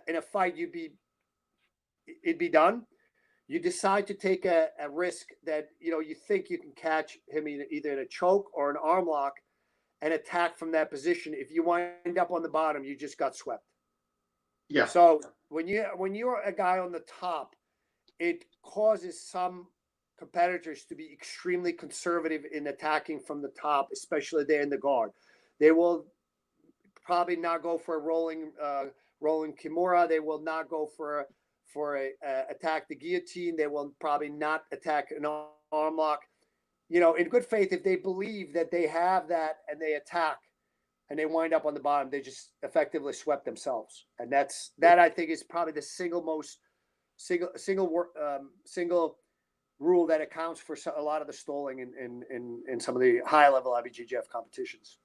a fight, it'd be done. You decide to take a risk that you think you can catch him either in a choke or an arm lock and attack from that position. If you wind up on the bottom, you just got swept. Yeah. So when you're a guy on the top, it causes some competitors to be extremely conservative in attacking from the top, especially there in the guard. They will probably not go for a rolling kimura. They will not go for a attack the guillotine. They will probably not attack an arm lock. In good faith, if they believe that they have that and they attack and they wind up on the bottom, they just effectively swept themselves. And that I think is probably the single rule that accounts for a lot of the stalling in some of the high level IBJJF competitions.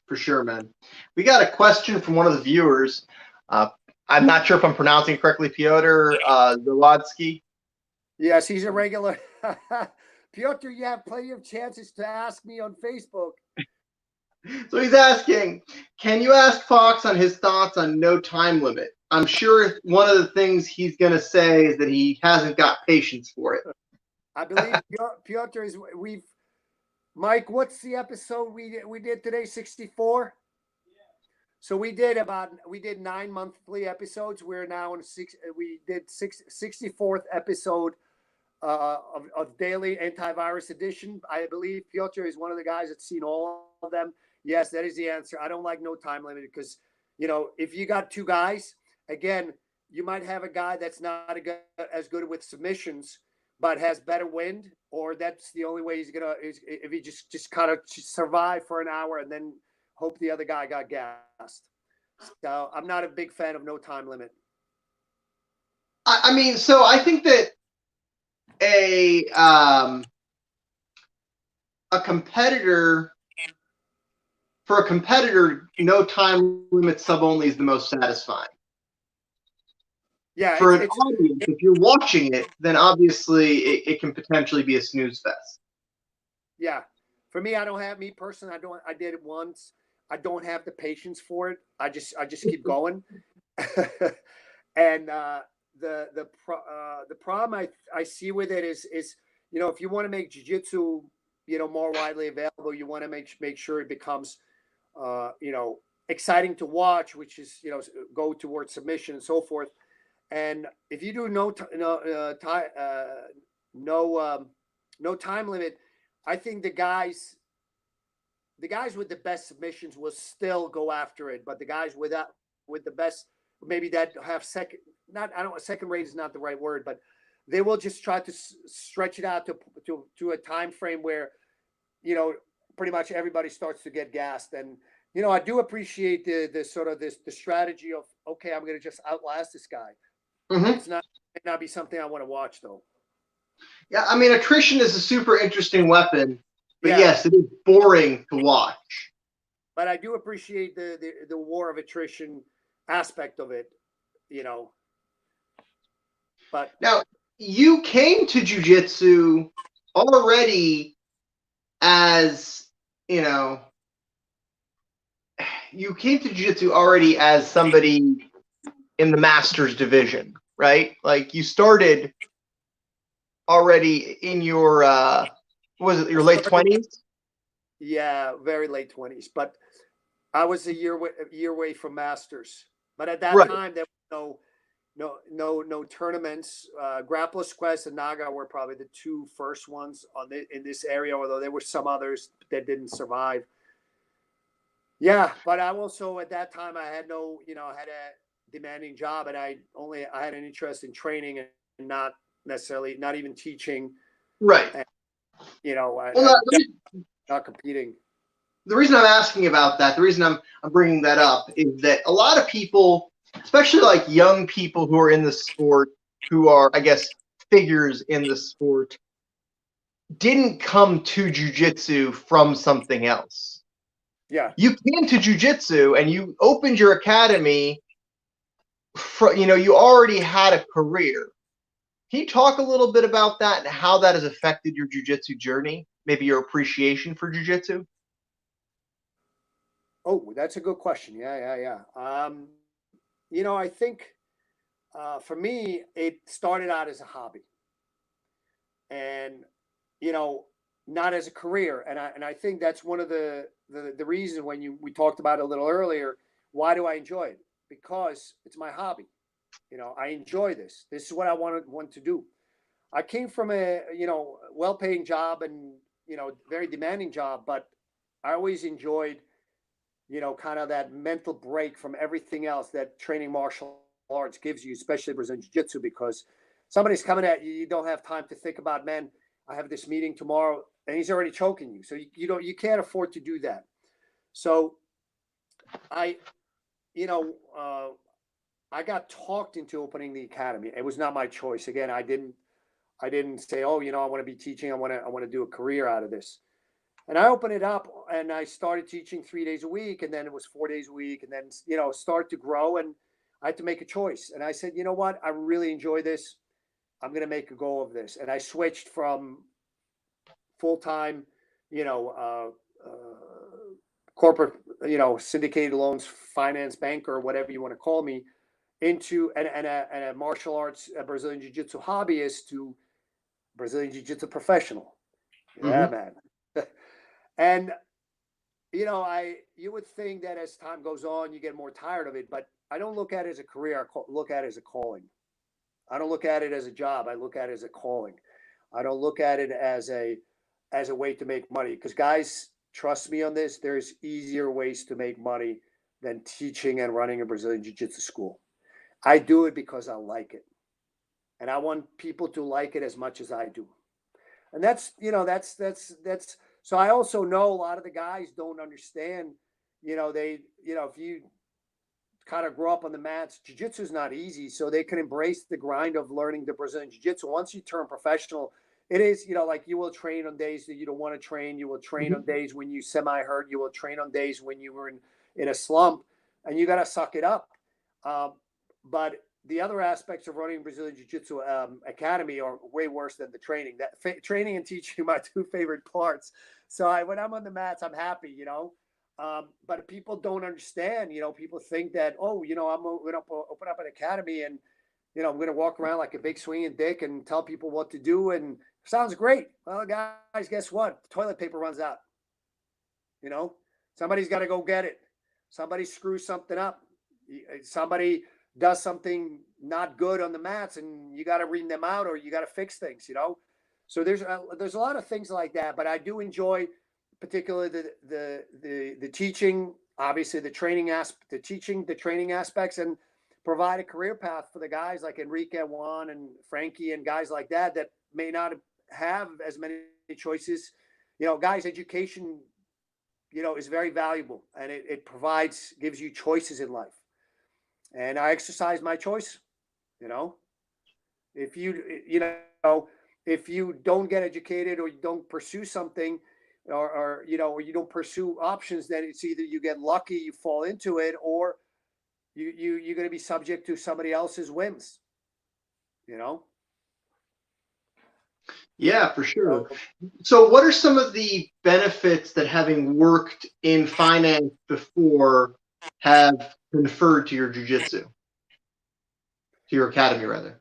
For sure, man. We got a question from one of the viewers. I'm not sure if I'm pronouncing it correctly, Piotr Zalodsky. Yes, he's a regular. Piotr, you have plenty of chances to ask me on Facebook. So he's asking, can you ask Fox on his thoughts on no time limit? I'm sure one of the things he's going to say is that he hasn't got patience for it. I believe Piotr is. Mike, what's the episode we did today? 64. So we did 9 monthly episodes. We're now on we did 64th episode of Daily Antivirus Edition. I believe Piotr is one of the guys that's seen all of them. Yes, that is the answer. I don't like no time limit because, if you got two guys, again, you might have a guy that's not as good with submissions, but has better wind, or that's the only way if he just kind of survive for an hour and then hope the other guy got gassed. So I'm not a big fan of no time limit. I mean, so I think that a competitor, no time limit sub only is the most satisfying. Yeah. For an audience, if you're watching it, then obviously it can potentially be a snooze fest. Yeah. For me, I did it once. I don't have the patience for it. I just keep going. And the problem I see with it is if you want to make jiu-jitsu more widely available, you want to make sure it becomes exciting to watch, which is go towards submission and so forth. And if you do no time limit, I think the guys with the best submissions will still go after it, but the guys with the best, maybe that have second rate is not the right word, but they will just try to stretch it out to a time frame where pretty much everybody starts to get gassed. And I do appreciate the sort of the strategy of, okay, I'm going to just outlast this guy. Mm-hmm. It may not be something I want to watch though. Yeah, I mean, attrition is a super interesting weapon, but yes, it is boring to watch. But I do appreciate the war of attrition aspect of it, But now you came to jiu-jitsu already as somebody in the masters division, right? Like you started already in your your late 20s? Yeah, very late 20s. But I was a year away from masters. But at that time, there was no tournaments. Grappler's Quest and Naga were probably the two first ones in this area, although there were some others that didn't survive. Yeah, but I also at that time I had no, I had a demanding job, and I had an interest in training and not necessarily not even teaching, Right. and Well, and not competing. the reason I'm asking about that, the reason I'm bringing that up is that a lot of people, especially like young people who are in the sport, who are, I guess, figures in the sport, didn't come to jiu-jitsu from something else. Yeah. You came to jiu-jitsu and you opened your academy. You already had a career. Can you talk a little bit about that and how that has affected your jiu-jitsu journey? Maybe your appreciation for jiu-jitsu? Oh, that's a good question. Yeah. I think for me, it started out as a hobby, and you know, not as a career. And I think that's one of the reasons when we talked about it a little earlier. Why do I enjoy it? Because it's my hobby. I enjoy this. This is what I want to do. I came from a well-paying job and very demanding job, but I always enjoyed kind of that mental break from everything else that training martial arts gives you, especially Brazilian Jiu-Jitsu, because somebody's coming at you, you don't have time to think about, man, I have this meeting tomorrow, and he's already choking you. So you can't afford to do that. So I, you know, I got talked into opening the academy. It was not my choice. Again, I didn't say, oh, I want to be teaching. I want to do a career out of this. And I opened it up and I started teaching 3 days a week. And then it was 4 days a week. And then, start to grow. And I had to make a choice. And I said, you know what? I really enjoy this. I'm going to make a go of this. And I switched from full time, you know, corporate, syndicated loans, finance banker, or whatever you want to call me, into and a martial arts, a Brazilian Jiu Jitsu hobbyist to Brazilian Jiu Jitsu professional. Yeah, Mm-hmm. man. And you would think that as time goes on, you get more tired of it, but I don't look at it as a career. I look at it as a calling. I don't look at it as a job. I look at it as a calling. I don't look at it as a way to make money. Because guys, trust me on this. There's easier ways to make money than teaching and running a Brazilian Jiu-Jitsu school. I do it because I like it, and I want people to like it as much as I do. And that's so I also know a lot of the guys don't understand, if you kind of grow up on the mats, jiu-jitsu is not easy, so they can embrace the grind of learning the Brazilian jiu-jitsu. Once you turn professional, it is, like you will train on days that you don't want to train, you will train on days when you semi-hurt, you will train on days when you were in a slump, and you got to suck it up. But the other aspects of running Brazilian Jiu-Jitsu Academy are way worse than the training. Training and teaching are my two favorite parts. So when I'm on the mats, I'm happy. But people don't understand. People think that, oh, I'm going to open up an academy and I'm going to walk around like a big swinging dick and tell people what to do. And sounds great. Well, guys, guess what? Toilet paper runs out. Somebody's got to go get it. Somebody screws something up. Somebody does something not good on the mats, and you got to ream them out, or you got to fix things. So there's a lot of things like that. But I do enjoy, particularly the teaching, obviously the training the teaching, the training aspects, and provide a career path for the guys like Enrique, Juan, and Frankie, and guys like that may not have as many choices. Guys, education, is very valuable, and it gives you choices in life. And I exercise my choice. If if you don't get educated or you don't pursue something, or you don't pursue options, then it's either you get lucky, you fall into it, or you're going to be subject to somebody else's whims. Yeah, for sure. So, So, what are some of the benefits that having worked in finance before have conferred to your jiu-jitsu, to your academy, rather?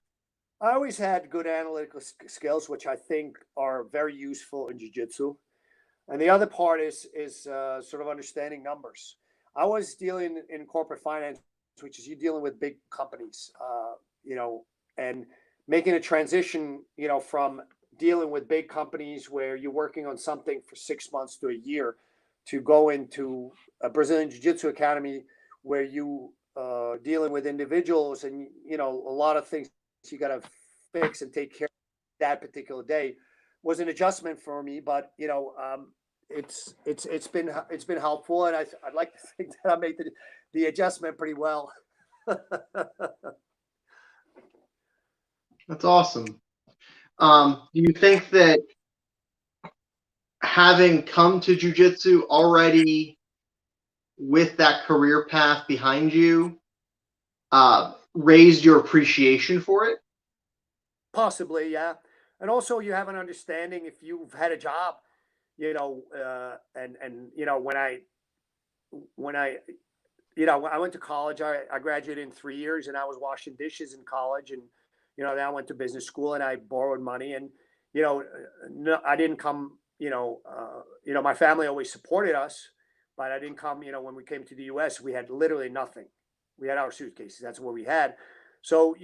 I always had good analytical skills, which I think are very useful in jiu-jitsu. And the other part is sort of understanding numbers. I was dealing in corporate finance, which is you dealing with big companies, and making a transition, from dealing with big companies where you're working on something for 6 months to a year to go into a Brazilian Jiu-Jitsu academy where you dealing with individuals, and a lot of things you got to fix and take care of that particular day was an adjustment for me. But it's been helpful, and I'd like to think that I made the adjustment pretty well. That's awesome. Do you think that having come to jiu-jitsu already with that career path behind you raised your appreciation for it? Possibly, yeah. And also you have an understanding if you've had a job, and when I went to college, I graduated in 3 years, and I was washing dishes in college, and then I went to business school and I borrowed money, and no, I didn't come. My family always supported us, but I didn't come. When we came to the U.S., we had literally nothing. We had our suitcases. That's what we had. So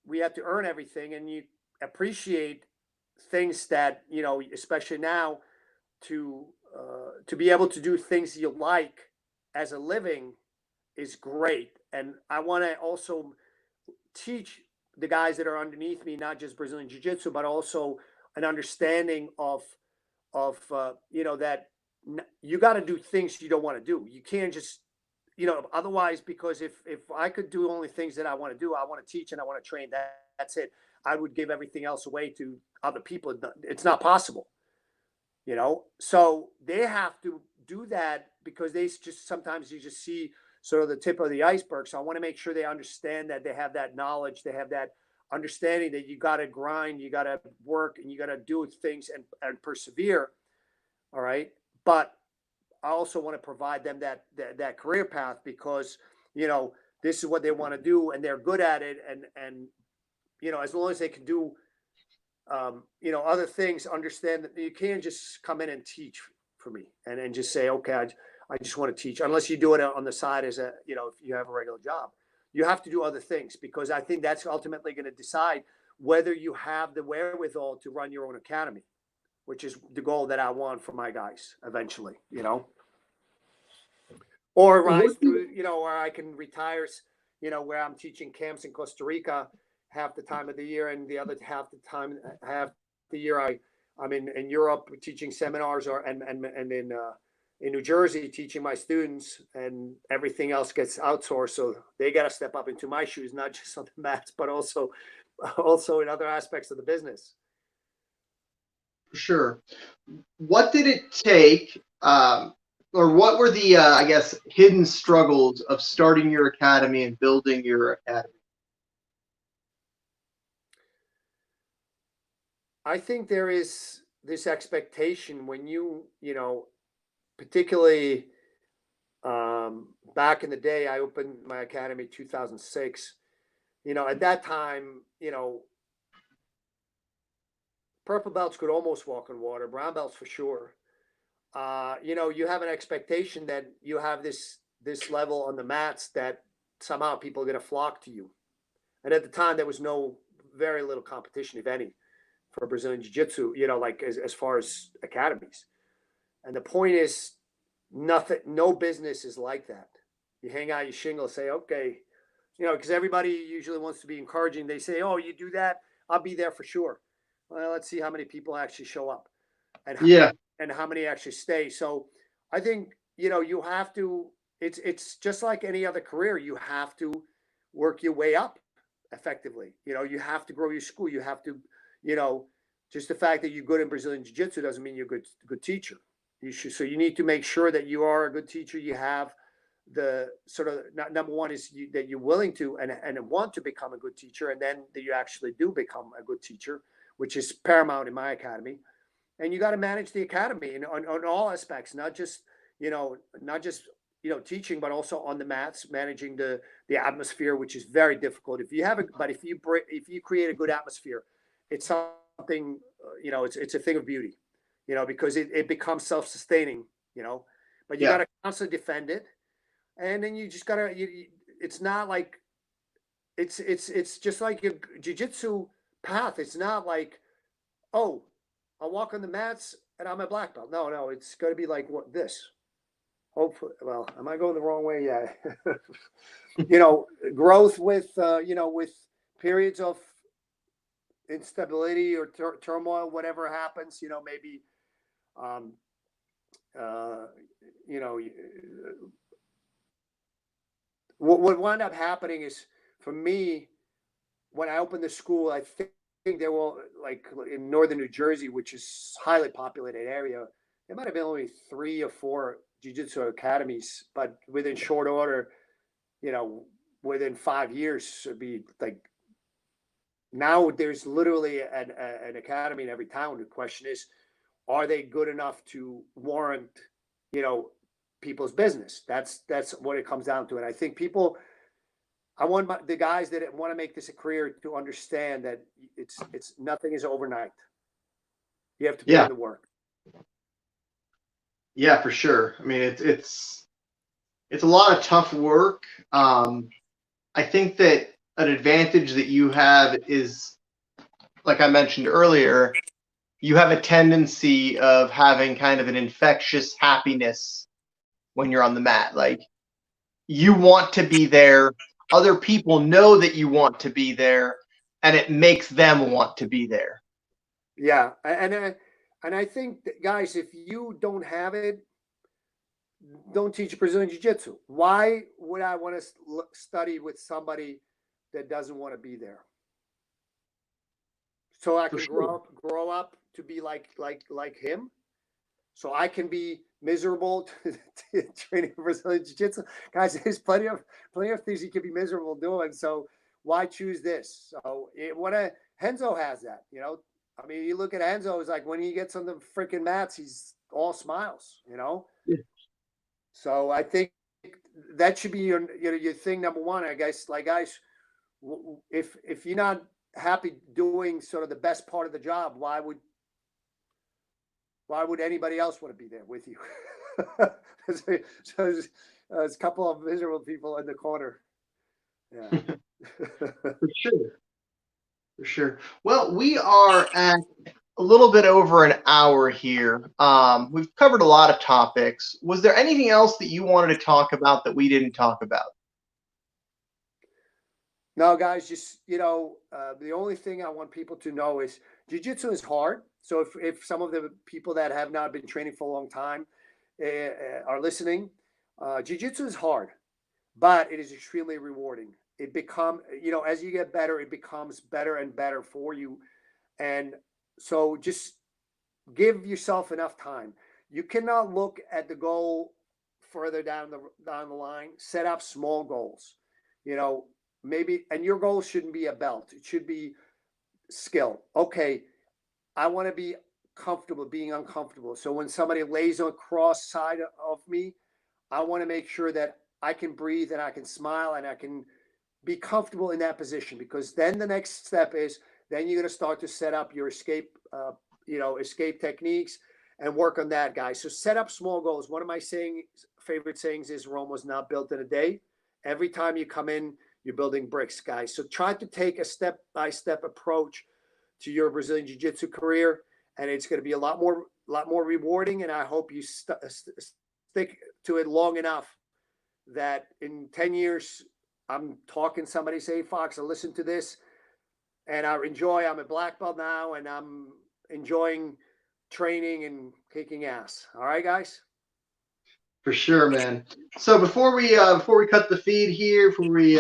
we had to earn everything, and you appreciate things that especially now to be able to do things you like as a living is great. And I want to also teach the guys that are underneath me, not just Brazilian Jiu-Jitsu, but also an understanding of that you got to do things you don't want to do. You can't just otherwise, because if I could do only things that I want to do, I want to teach and I want to train, that's it. I would give everything else away to other people. It's not possible, so they have to do that, because they just sometimes you just see sort of the tip of the iceberg. So I want to make sure they understand that they have that knowledge, they have that understanding that you got to grind, you got to work, and you got to do things and persevere. All right. But I also want to provide them that career path, because, this is what they want to do and they're good at it. And as long as they can do, other things, understand that you can't just come in and teach for me and just say, okay, I just want to teach, unless you do it on the side as if you have a regular job. You have to do other things, because I think that's ultimately going to decide whether you have the wherewithal to run your own academy, which is the goal that I want for my guys eventually, or rise through, where I can retire, where I'm teaching camps in Costa Rica half the time of the year, and the other half the year I'm in Europe teaching seminars, and in New Jersey teaching my students, and everything else gets outsourced. So they got to step up into my shoes, not just on the mats, but also in other aspects of the business. For sure. What did it take, or what were the, I guess, hidden struggles of starting your academy and building your academy? I think there is this expectation when particularly back in the day, I opened my academy 2006. At that time, purple belts could almost walk on water, brown belts for sure. You have an expectation that you have this level on the mats, that somehow people are going to flock to you. And at the time, there was very little competition, if any, for Brazilian Jiu-Jitsu, like as far as academies. And the point is, no business is like that. You hang out your shingle, say, okay, because everybody usually wants to be encouraging. They say, oh, you do that, I'll be there for sure. Well, let's see how many people actually show up, and how many actually stay. So I think, you have to, it's just like any other career. You have to work your way up effectively. You have to grow your school. You have to, just the fact that you're good in Brazilian Jiu-Jitsu doesn't mean you're a good teacher. So you need to make sure that you are a good teacher. You have the sort of, number one is that you're willing to and want to become a good teacher, and then that you actually do become a good teacher, which is paramount in my academy. And you got to manage the academy on all aspects, not just teaching, but also on the mats, managing the atmosphere, which is very difficult. If you create a good atmosphere, it's something, it's a thing of beauty, because it becomes self-sustaining, but you got to constantly defend it. And then you just got to, it's not like, it's just like your jiu-jitsu path. It's not like, oh, I'll walk on the mats and I'm a black belt. No, it's going to be like what this. Hopefully, well, am I going the wrong way? Yeah. Growth with, with periods of instability or turmoil, whatever happens, maybe, um, you know, what wound up happening is for me, when I opened the school, I think there were like in northern New Jersey, which is a highly populated area, there might have been only 3 or 4 jiu-jitsu academies, but within short order, within 5 years, it'd be like now there's literally an academy in every town. The question is, are they good enough to warrant, people's business? That's what it comes down to. And I think I want the guys that want to make this a career to understand that it's nothing is overnight. You have to put in the work. Yeah, for sure. I mean, it's a lot of tough work. I think that an advantage that you have is, like I mentioned earlier, you have a tendency of having kind of an infectious happiness when you're on the mat. Like, you want to be there. Other people know that you want to be there, and it makes them want to be there. Yeah, and I think that, guys, if you don't have it, don't teach Brazilian Jiu-Jitsu. Why would I want to study with somebody that doesn't want to be there? So I can grow up to be like him. So I can be miserable training Brazilian Jiu-Jitsu. Guys, there's plenty of things you can be miserable doing. So why choose this? So Henzo has that, I mean, you look at Enzo, it's like when he gets on the freaking mats, he's all smiles, Yeah. So I think that should be your thing, number one. I guess, like, guys, if you're not happy doing sort of the best part of the job, why would anybody else want to be there with you? So there's a couple of miserable people in the corner. Yeah. For sure. Well, we are at a little bit over an hour here. We've covered a lot of topics. Was there anything else that you wanted to talk about that we didn't talk about? No, guys, just, the only thing I want people to know is jiu-jitsu is hard. So if some of the people that have not been training for a long time are listening, jiu-jitsu is hard, but it is extremely rewarding. It as you get better, it becomes better and better for you. And so just give yourself enough time. You cannot look at the goal further down the line. Set up small goals, maybe, and your goal shouldn't be a belt. It should be skill. Okay, I want to be comfortable being uncomfortable. So when somebody lays on cross side of me, I want to make sure that I can breathe and I can smile and I can be comfortable in that position, because then the next step is then you're going to start to set up your escape techniques and work on that, guys. So set up small goals. One of my favorite sayings is Rome was not built in a day. Every time you come in, you're building bricks, guys. So try to take a step-by-step approach to your Brazilian Jiu-Jitsu career, and it's going to be a lot more rewarding. And I hope you stick to it long enough that in 10 years, I'm talking, somebody say, Fox, I listen to this and I'm a black belt now and I'm enjoying training and kicking ass. All right, guys? For sure, man. So before we cut the feed here, before we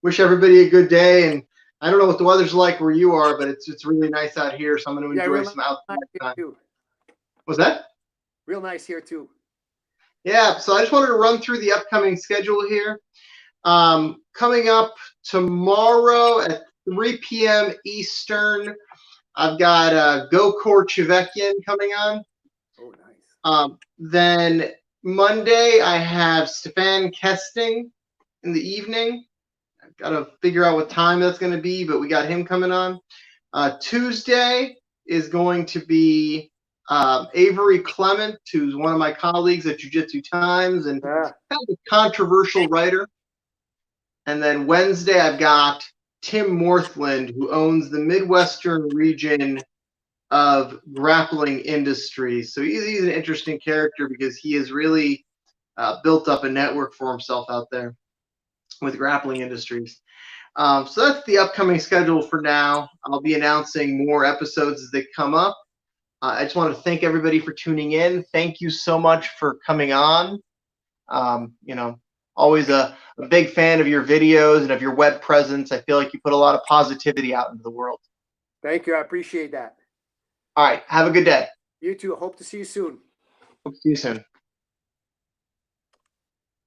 wish everybody a good day, and I don't know what the weather's like where you are, but it's really nice out here, so I'm going to enjoy some outside time. What's that? Real nice here too. Yeah, so I just wanted to run through the upcoming schedule here. Coming up tomorrow at 3 p.m. Eastern, I've got Gokor Chivekian coming on. Oh, nice. Then Monday, I have Stefan Kesting in the evening. I've got to figure out what time that's going to be, but we got him coming on. Tuesday is going to be Avery Clement, who's one of my colleagues at Jiu-Jitsu Times and kind of a controversial writer. And then Wednesday, I've got Tim Morthland, who owns the Midwestern region of grappling industries. So he's an interesting character because he has really built up a network for himself out there with grappling industries. So that's the upcoming schedule for now. I'll be announcing more episodes as they come up. I just want to thank everybody for tuning in. Thank you so much for coming on. Always a big fan of your videos and of your web presence. I feel like you put a lot of positivity out into the world. Thank you. I appreciate that. All right. Have a good day. You too. Hope to see you soon. Hope to see you soon.